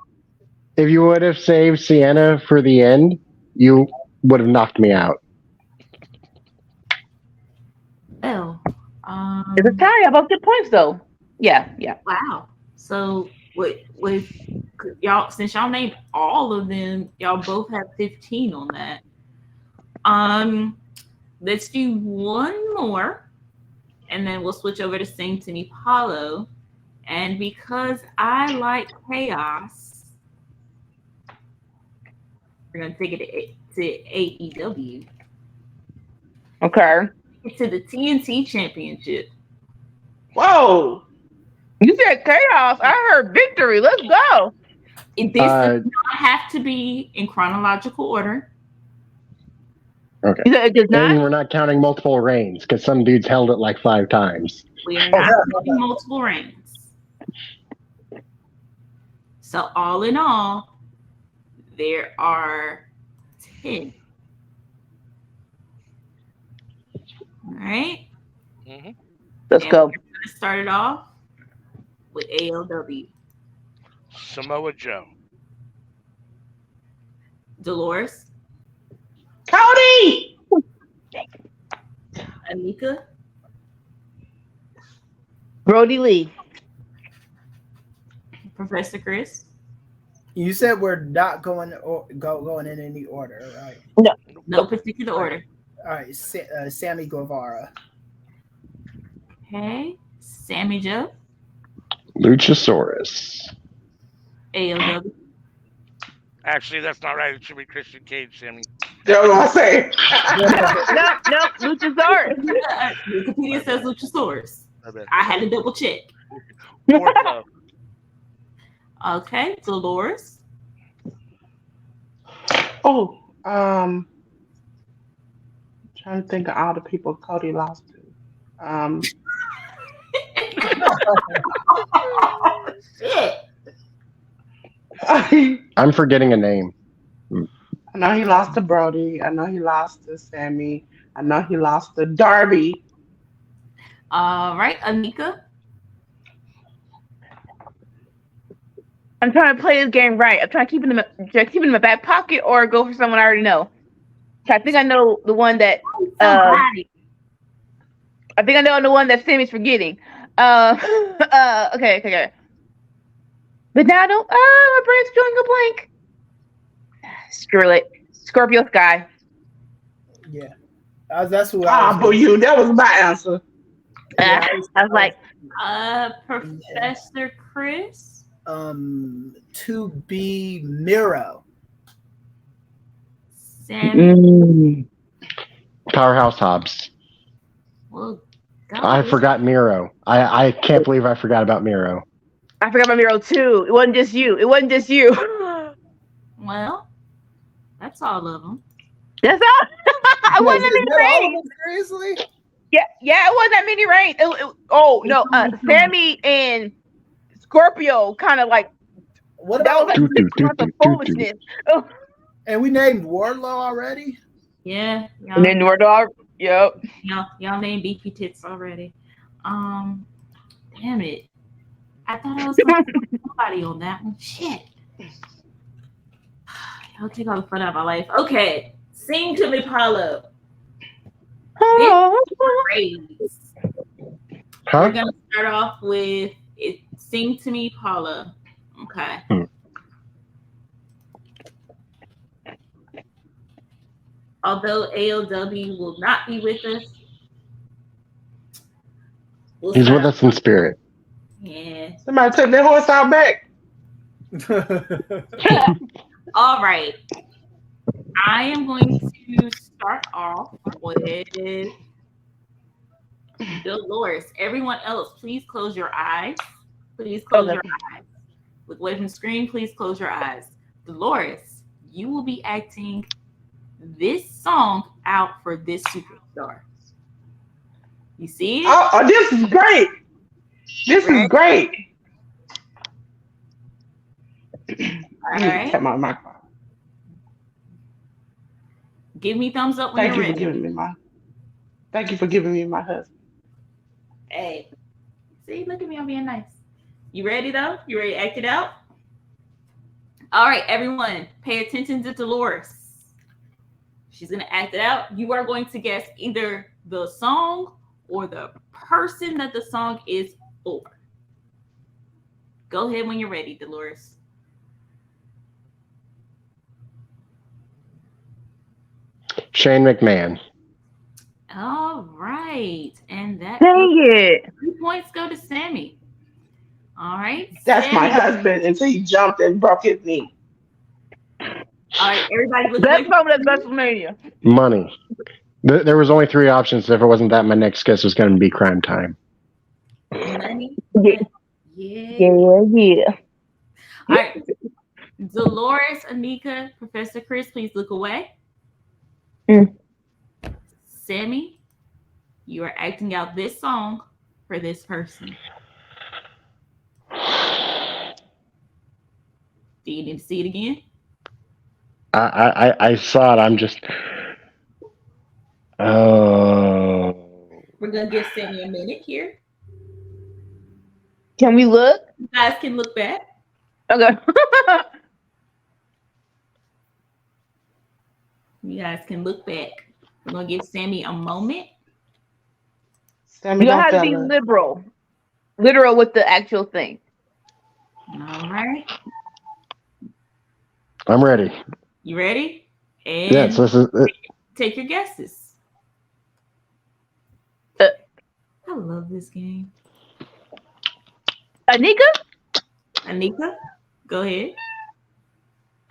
If you would have saved Sienna for the end, you would have knocked me out. Well, It's a tie. About good points though. Yeah. wow. So with y'all, since y'all named all of them, y'all both have 15 on that. Let's do one more, and then we'll switch over to Sing to Me Paulo. And because I like chaos, we're gonna take it to AEW. Okay. To the TNT Championship. Whoa. You said chaos. I heard victory. Let's go. This does not have to be in chronological order. Okay. You said it does And not? we're not counting multiple reigns because some dudes held it like 5 times. We are not counting multiple reigns. So all in all, there are 10. All right. Mm-hmm. Let's go. We're going to start it off with ALW. Samoa Joe. Dolores. Cody. Anika. Brody Lee. Professor Kris. You said we're not going in any order, right? No particular order. All right, Sammy Guevara. Okay. Sammy Joe. Luchasaurus. ALW. Actually, that's not right. It should be Christian Cage, Sammy. That's what I say. No, Luchasaurus. Wikipedia says Luchasaurus. I I had to double check. Wardlow. Okay, Dolores. Oh, trying to think of all the people Cody lost to. Shit. I'm forgetting a name. I know he lost to Brody. I know he lost to Sammy. I know he lost to Darby. All right, Anika. I'm trying to play this game right. I'm trying to keep it in my back pocket or go for someone I already know. I think I know the one that Somebody. I think I know the one that Sammy's forgetting. Okay. But now I don't. My brain's drawing a blank. Screw it. Scorpio Sky. Yeah, that's who I was. But you, that was my answer. Yeah, I was like, Professor Kris. To be Miro. Sammy. Powerhouse Hobbs. Well, I forgot Miro. I can't believe I forgot about Miro. I forgot my Miro too. It wasn't just you. Well, that's all of them. That's all. I wasn't that many rains. Seriously? Yeah, it wasn't that many rains. No, Sammy and Scorpio kind of like What that about? was like some foolishness. Oh. And we named Wardlow already. Yeah. And then Nordog. Yep. Y'all named Beefy Tits already. Damn it. I thought I was going to put somebody on that one. Shit. Y'all take all the fun out of my life. Okay. Sing to me, Paula. Praise. Huh? We're going to start off with Sing to Me, Paula. Okay. Although ALW will not be with us, He's with us in spirit. Yeah. Somebody took their horse out back. All right. I am going to start off with Dolores. Everyone else, please close your eyes. Please close your eyes. Look away from the screen. Please close your eyes. Dolores, you will be acting this song out for this superstar. You see it? Oh, this is great. This is great. All right. Tap my microphone. Give me thumbs up when Thank you're you for ready. giving me my husband. Hey, see, look at me, I'm being nice. You ready though? You ready to act it out? All right, everyone, pay attention to Dolores. She's gonna act it out. You are going to guess either the song or the person that the song is for. Go ahead when you're ready, Dolores. Shane McMahon. All right, and that Dang it. 2 points go to Sammy. All right. That's Sammy. my husband until he jumped and broke his knee. All right, everybody look That's away from that WrestleMania. Money. There was only 3 options. If it wasn't that, my next guess was going to be Crime Time. Money? Yeah. Yeah. Yeah. All right. Dolores, Anika, Professor Kris, please look away. Mm. Sammy, you are acting out this song for this person. Do you need to see it again? I saw it. I'm just. Oh. We're gonna give Sammy a minute here. Can we look? You guys can look back. Okay. You guys can look back. We're gonna give Sammy a moment. Sammy, You don't don't have to be tell us. literal with the actual thing. All right. I'm ready. You ready? And Yes, this is. take your guesses. Uh. I love this game. Anika? Anika, go ahead.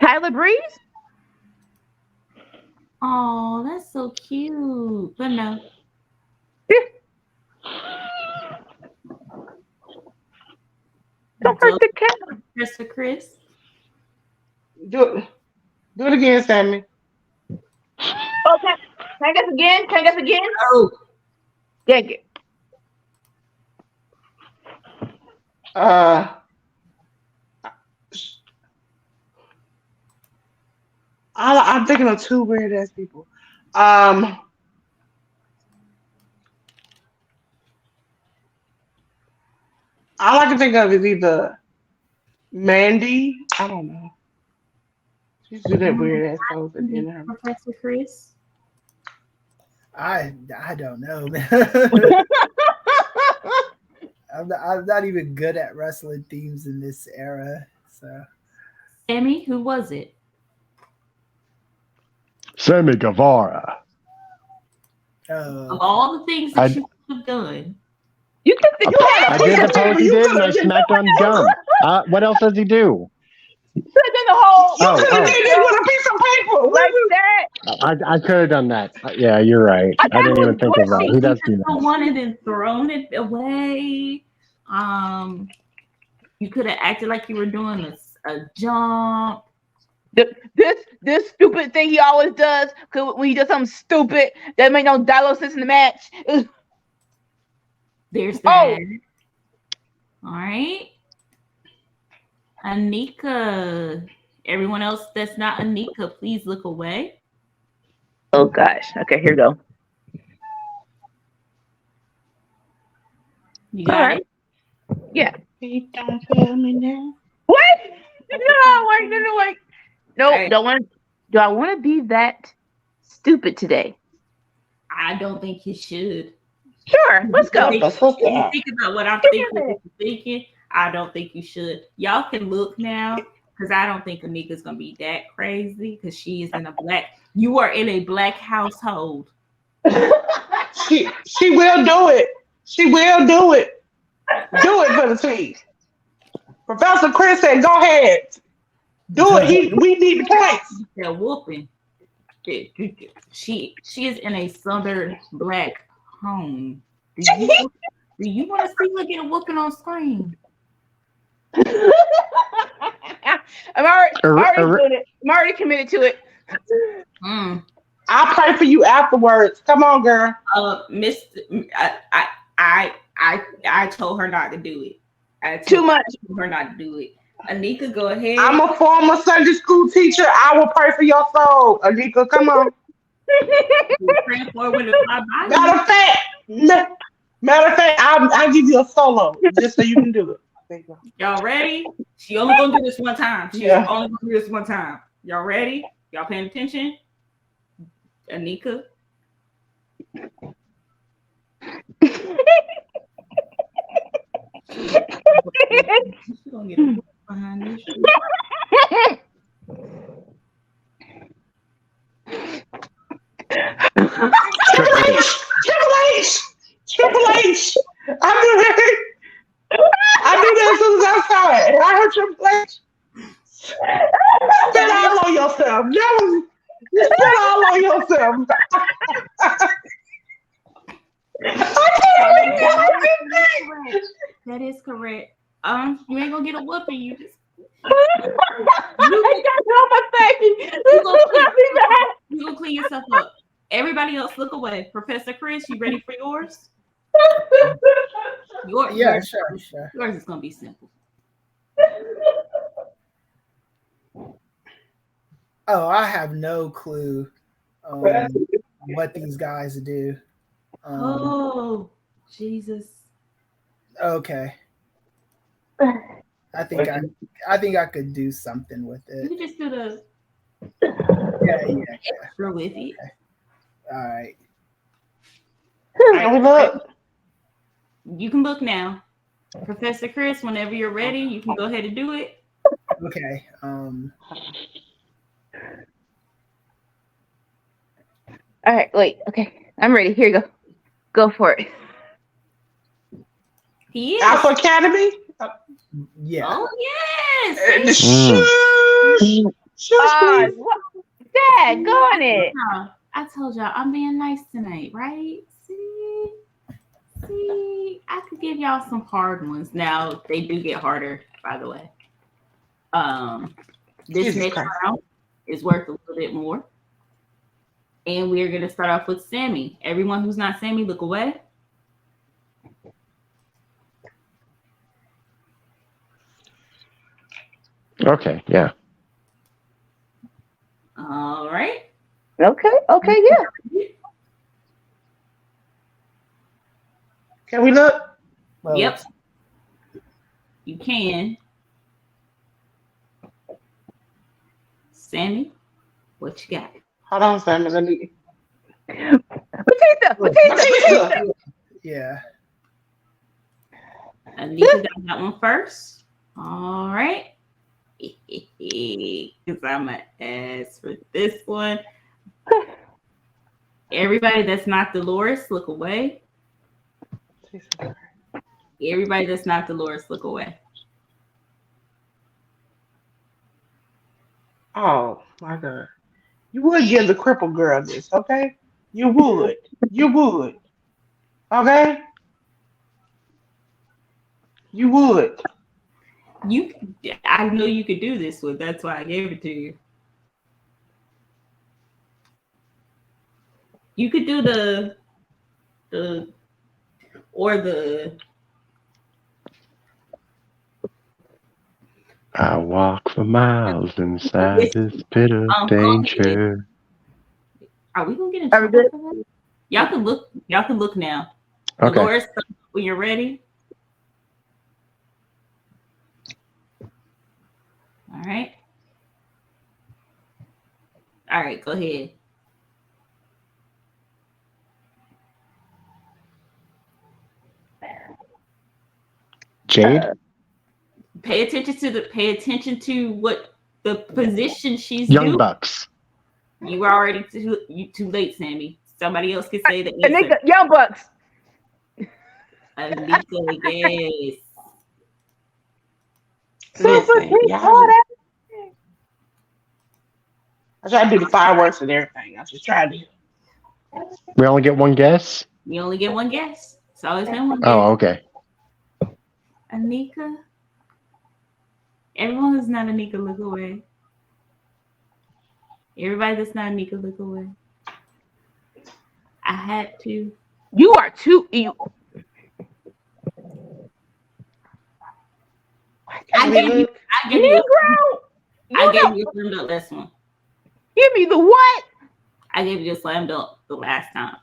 Tyler Breeze? Oh, that's so cute. But no. Don't hurt the cat. Professor Kris. Do it again, Sammy. Oh, can I guess again? Can I guess again? Oh, Yeah. Get. I'm thinking of 2 weird ass people. All I can think of is either Mandy. I don't know. She used to do that weird ass pose at the end of her. Professor Kris. I don't know, man. I'm not even good at wrestling themes in this era. So Sammy, who was it? Sammy Guevara. Of all the things that I- you could have done. You can I did the pose he did, and I smacked on his gum. What else does he do? put in the whole Oh, You could have did it with a piece of paper. like that. I could have done that. Yeah, you're right. I didn't even think of that. He does do The that. one and then thrown it away. You could have acted like you were doing a jump. This stupid thing he always does, cause when he does something stupid that make no dialogue sense in the match. There's that. All right. Anika. Everyone else that's not Anika, please look away. Oh gosh. Okay, here we go. You got Alright. it? Yeah. He don't tell me now. What? No, wait. No, Alright. don't want. Do I want to be that stupid today? I don't think you should. Sure, let's go. If That's so you sad. think about what I'm thinking, I don't think you should. Y'all can look now, because I don't think Anika's gonna be that crazy, because she is in a black. You are in a black household. She will do it. She will do it. Do it for the team. Professor Kris said, "Go ahead, do it. We need the points." That whooping. She is in a southern black home. Do you want to see her get a whooping on screen? I'm already doing it. I'm already committed to it. I'll pray for you afterwards. Come on, girl. I told her not to do it. I Too much. told her not to do it. Anika, go ahead. I'm a former Sunday school teacher. I will pray for your soul, Anika. Come on. Praying for when it's my body. Matter of fact, I'll give you a solo just so you can do it. There you go. Y'all ready? She only gonna do this one time. Yeah. Only gonna do this one time. Y'all ready? Y'all paying attention? Anika. She's gonna get a behind this. Triple H. I knew that as soon as I saw it. I heard Triple H. Spit all on yourself. You spit all on yourself. That is correct. You ain't gonna get a whooping. You just I got no mistake. you gonna clean yourself up. Everybody else, look away. Professor Kris, you ready for yours? Yeah, sure. Yours is gonna be simple. Oh, I have no clue what these guys do. Oh, Jesus. Okay. I think I could do something with You it. can just do the Yeah. extra with it. All right. Can we look? You can look now. Professor Kris, whenever you're ready, you can go ahead and do it. Okay. All right, wait. Okay, I'm ready. Here you go. Go for it. He is. Alpha Academy? Yeah. Oh yes. And the shush. What? Dad, go on it. I told y'all I'm being nice tonight, right? See, I could give y'all some hard ones. Now they do get harder, by the way. This Jesus next Christ. round is worth a little bit more. And we're gonna start off with Sammy. Everyone who's not Sammy, look away. Okay, yeah. All right. Okay, yeah. Can we look? Well, Yep. You can. Sammy, what you got? Hold on, Sammy. Let me. Batista. Yeah. Anika got that one first. All right. Because I'm going to ask for this one. Everybody that's not Dolores, look away. Everybody that's not Dolores, look away. Oh my God! You would give the crippled girl this, okay? You would. You would. Okay. You would. I know you could do this one. That's why I gave it to you. You could do the I walk for miles inside this pit of danger. Are we gonna get in Are we trouble good? for that? Y'all can look now. Okay. Dolores, when you're ready. All right. All right, go ahead. Jade? Pay attention to what the position she's Young doing. Bucks. You were already too late, Sammy. Somebody else can say the answer. Anika, Young Bucks. Anika, yes. Listen, I tried to do the fireworks and everything. I just tried to. We only get one guess? You only get one guess. It's always been one guess. Oh, okay. Anika. Everyone who's not Anika, look away. Everybody that's not Anika, look away. I had to. You are too. I gave you a slam dunk last one. Give me the what? I gave you a slam dunk the last time.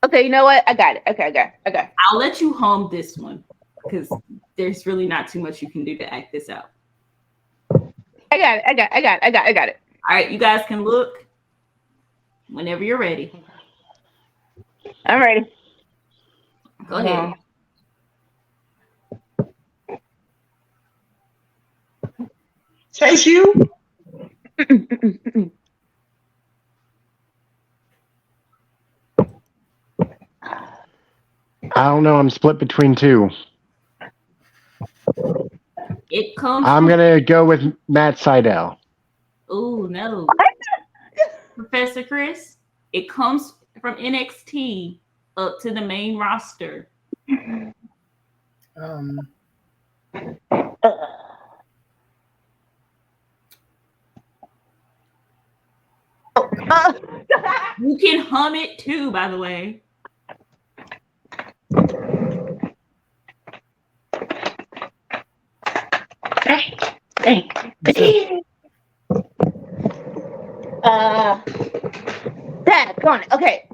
Okay, you know what? I got it. Okay, I got it. I'll let you hum this one because there's really not too much you can do to act this out. I got it. All right, you guys can look whenever you're ready. I'm ready. Go ahead. Chase you? I don't know. I'm split between two. It comes. I'm going to go with Matt Seidel. Oh, no. Professor Kris, it comes from NXT. up to the main roster? You can hum it too, by the way. That's on it. Okay.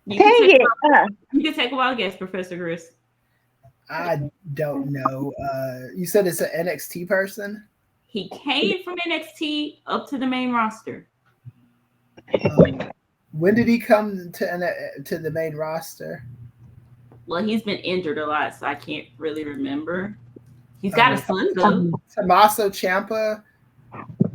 You Dang can take, it. you can take a wild guess, Professor Kris. I don't know. You said it's an NXT person? He came from NXT up to the main roster. When did he come to the main roster? Well, he's been injured a lot, so I can't really remember. He's got a son, though. Tommaso Ciampa?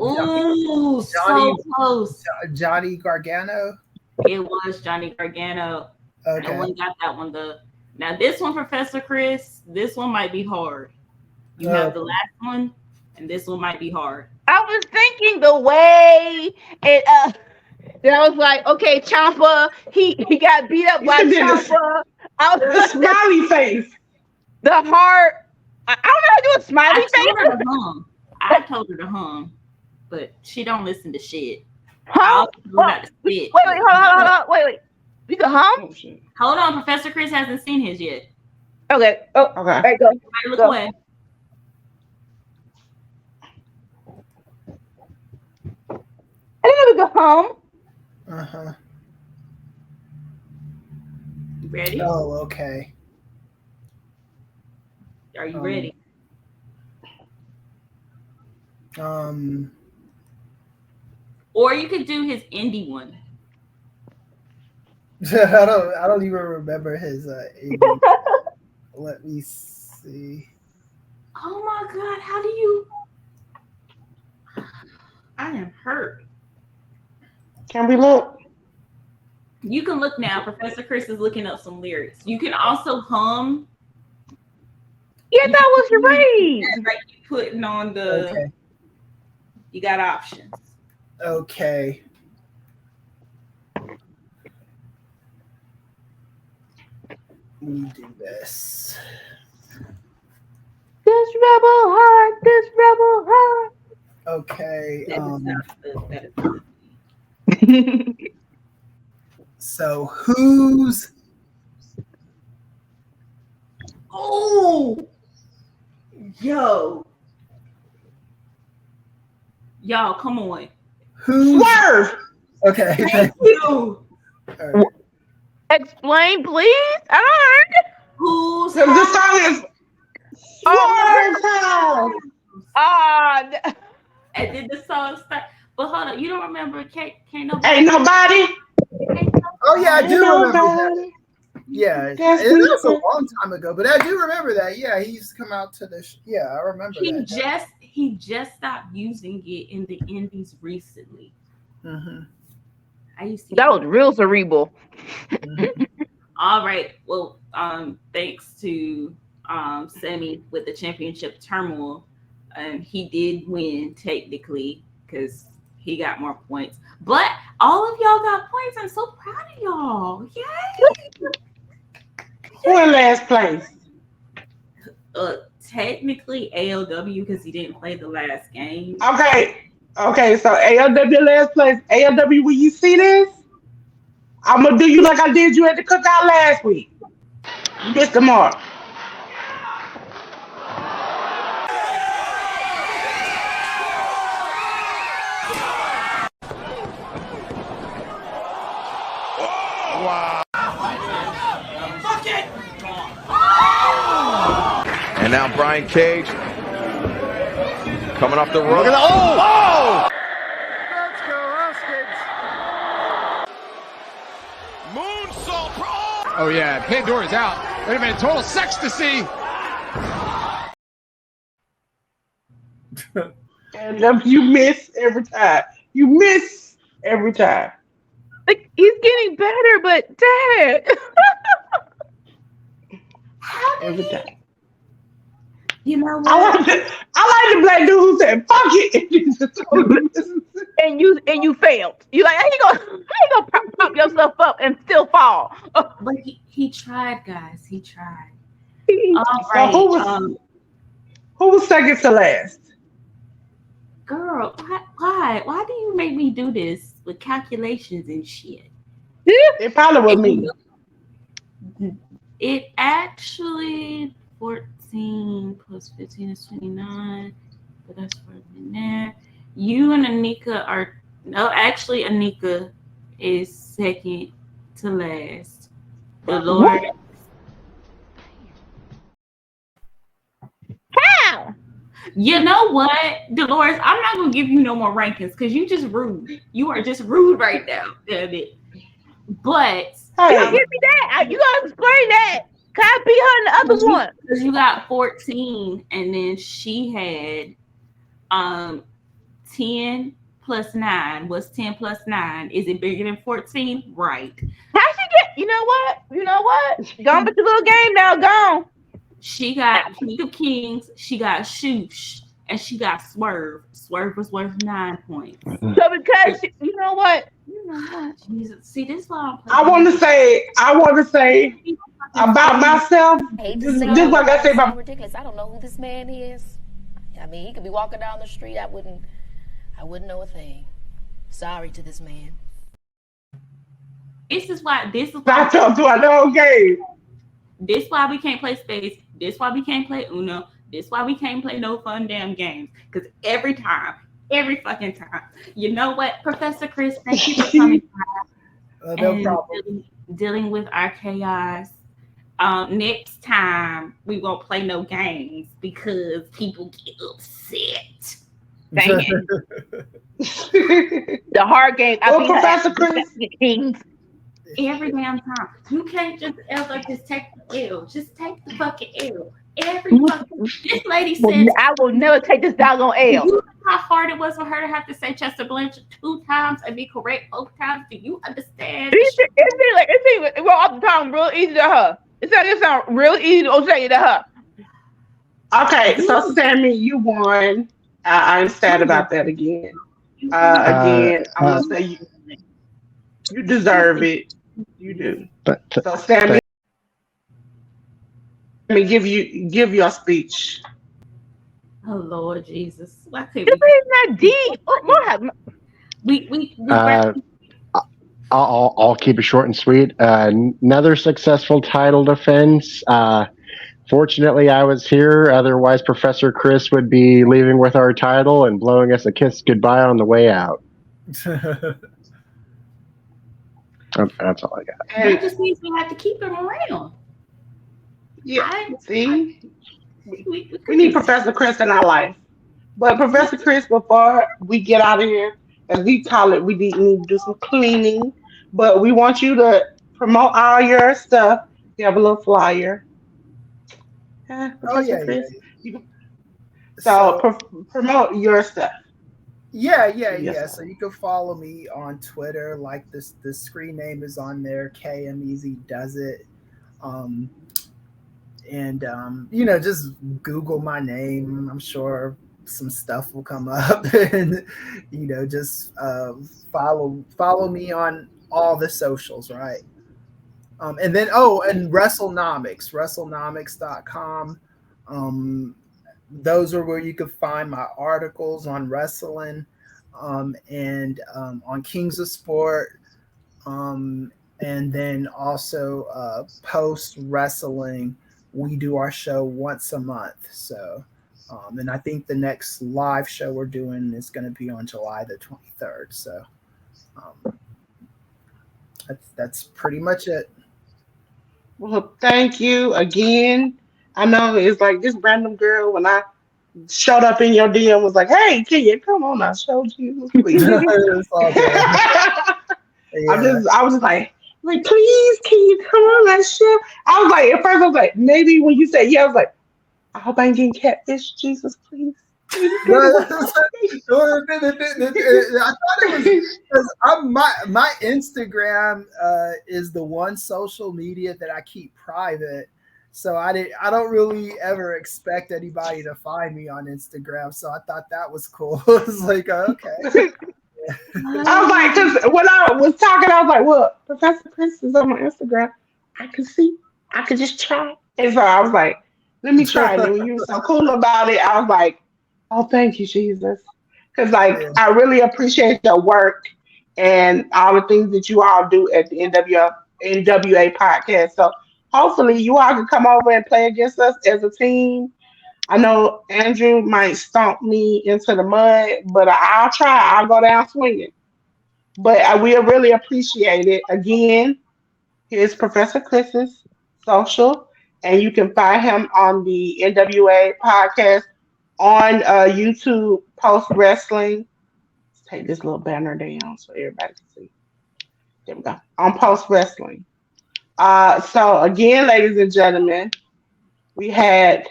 Ooh, so close. Johnny Gargano? It was Johnny Gargano. Okay. No one got that one, though. Now, this one, Professor Kris, this one might be hard. You have the last one, and this one might be hard. I was thinking the way it that I was like, okay, Ciampa, he got beat up by Ciampa. The smiley face. The heart. I don't know how to do a smiley face. I told her to hum, but she don't listen to shit. Hum? Wait, hold on. Wait. You can hum? Hold on, Professor Kris hasn't seen his yet. Okay. Oh, okay. All right, go. Look away. I didn't know we could hum. Uh-huh. You ready? Oh, okay. Are you ready? Or you could do his indie one. I don't even remember his Let me see. Oh my god, how do you? I am hurt. Can we look? You can look now. Professor Kris is looking up some lyrics. You can also hum. Yeah, that was right. Like you putting on the. Okay. You got options. Okay. Let me do this. This rebel heart. Okay. That is not So who's? Oh, y'all, come on. Who's? Swerve. Okay. Thank you. All right. Explain, please. I don't know. Who's The song is Swerve. and then the song start. But hold on, you don't remember? Can't nobody. Ain't nobody. Oh yeah, I do Ain't remember that. nobody. Yeah, That's it was a different. long time ago, but I do remember that. Yeah, he used to come out to the. Yeah, I remember that. He just stopped using it in the indies recently. Mm-hmm. I used to. That was real cerebral. Mm-hmm. All right. Well, thanks to Semi with the championship turmoil, he did win technically because he got more points. But all of y'all got points. I'm so proud of y'all. Yay! Who in last place? Technically ALW because he didn't play the last game. Okay, so ALW last place. ALW, will you see this? I'm gonna do you like I did you at the cookout last week. You missed the mark. Wow. Fuck it! And now Brian Cage coming off the rope. Oh! Let's go, Hoskins! Moonsault, bro! Oh yeah, Pandora's out. Wait a minute, total ecstasy. And you miss every time. You miss every time. Like, he's getting better, but Dad. Every time. You know what? I find the black dude who said "fuck it," and you failed. You like how you gonna pop yourself up and still fall? But he tried, guys. He tried. All So right. who was second to last? Girl, why do you make me do this with calculations and shit? It probably was me. It actually 14 plus 15 is 29, but that's for in there. You and Anika actually Anika is second to last. Dolores. How? You know what, Dolores? I'm not gonna give you no more rankings because you just rude. You are just rude right now. Damn it. But give me that. You gotta explain that. Can I be her in the other one? Because you got 14, and then she had 10 plus 9. What's 10 plus 9? Is it bigger than 14? Right. How she get? You know what? Gone with the little game now. Gone. She got King of Kings. She got Shoosh, and she got Swerve. Swerve was worth 9 points. So because you know what? Jesus. See, this is why I want to say about myself. This is what I say about ridiculous. I don't know who this man is. I mean, he could be walking down the street. I wouldn't know a thing. Sorry to this man. This is why. I talk to our own game. This why we can't play space. This why we can't play Uno. This why we can't play no fun damn games. Because every fucking time. You know what, Professor Kris? Thank you for coming by no problem. dealing with our chaos. Next time we won't play no games because people get upset. Dang it. The hard game. Professor Kris. Every damn time. You can't just ever just take the L. Just take the fucking L. This lady said, I will never take this doggone L. You know how hard it was for her to have to say Chester Blanchard 2 times and be correct both times? Do you understand? It's all the time real easy to her. It sounds real easy to say to her. Okay, so Sammy, you won. I'm sad about that again. I'm gonna say you deserve it. You do. So Sammy, let me give your speech. Oh Lord Jesus! Why this is not deep. I'll keep it short and sweet. Another successful title defense. Fortunately, I was here. Otherwise, Professor Kris would be leaving with our title and blowing us a kiss goodbye on the way out. That's all I got. That just means we have to keep him around. Yeah, see? We need Professor Kris in our life. But Professor Kris, before we get out of here, as we call it, we need to do some cleaning. But we want you to promote all your stuff. You have a little flyer. Professor Kris. Yeah. So promote your stuff. Yeah. So you can follow me on Twitter. Like the screen name is on there. KMEZ does it. Just Google my name. I'm sure some stuff will come up, and just follow me on all the socials, right? And then and WrestleNomics.com. Those are where you can find my articles on wrestling, and on Kings of Sport, and then also post wrestling. We do our show once a month. So, and I think the next live show we're doing is going to be on July the 23rd. So, that's pretty much it. Well, thank you again. I know it's like this random girl when I showed up in your DM was like, "Hey, can you come on? I showed you, please." I was just like, please, can you come on that show? I was like, at first I was like, maybe when you said yeah, I was like, I hope I ain't getting catfish. Jesus, please. I thought it was my Instagram is the one social media that I keep private, So I don't really ever expect anybody to find me on Instagram. So I thought that was cool. It was like, okay. I was like, because when I was talking, I was like, well, Professor Kris is on my Instagram. I could just try. And so I was like, let me try it. And when you were so cool about it, I was like, oh, thank you, Jesus. Because, like, I really appreciate your work and all the things that you all do at the NWA podcast. So hopefully you all can come over and play against us as a team. I know Andrew might stomp me into the mud, but I'll try. I'll go down swinging. But I will really appreciate it. Again, here's Professor Chris's social, and you can find him on the NWA podcast on YouTube Post Wrestling. Let's take this little banner down so everybody can see. There we go. On Post Wrestling. So again, ladies and gentlemen, we had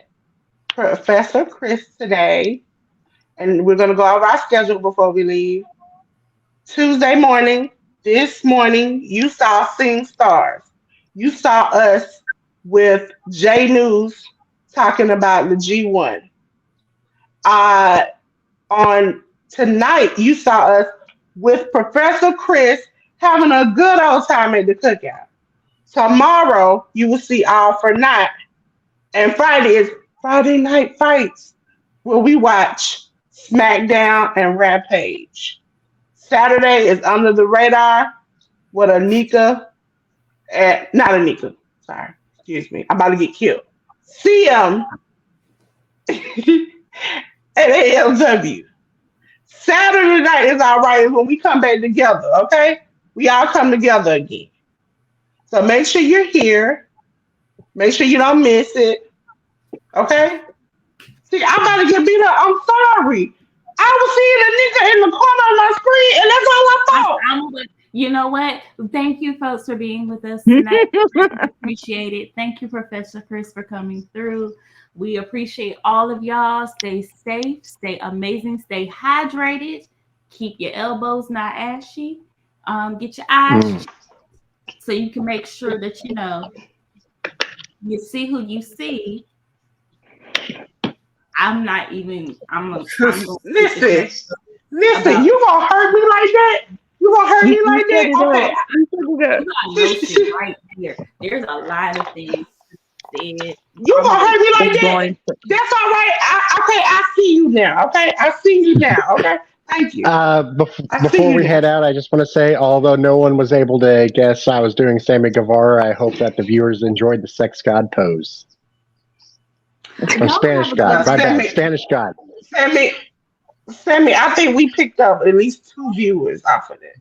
Professor Kris today, and we're going to go over our schedule before we leave. Tuesday morning, this morning, you saw Sing Stars. You saw us with J News talking about the G1. On tonight, you saw us with Professor Kris having a good old time at the Cookout. Tomorrow, you will see All for Naught. And Friday is Friday Night Fights, where we watch SmackDown and Rampage. Saturday is Under the Radar with not Anika, sorry, excuse me, I'm about to get killed. CM at ALW. Saturday night is all right when we come back together, okay? We all come together again. So make sure you're here. Make sure you don't miss it. Okay? See, I'm about to get beat up. I'm sorry. I was seeing a nigga in the corner of my screen, and that's all I thought. You know what? Thank you, folks, for being with us tonight. Appreciate it. Thank you, Professor Kris, for coming through. We appreciate all of y'all. Stay safe, stay amazing, stay hydrated. Keep your elbows not ashy. Get your eyes so you can make sure that you see who you see. I'm listen, you gonna hurt me like that? You gonna hurt me like that? Okay. Right here. There's a lot of things said. You gonna hurt me like that? That's all right. I see you now. Okay, I see you now. Okay, thank you. Before we head out, I just want to say, although no one was able to guess I was doing Sammy Guevara, I hope that the viewers enjoyed the sex god pose. Or Spanish god. My bad. Spanish god. Sammy, I think we picked up at least 2 viewers off of that.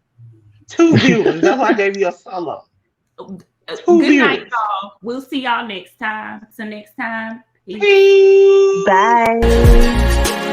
2 viewers. That's why I gave you a solo. 2 Good viewers. night, y'all. We'll see y'all next time. So next time. Peace. Bye.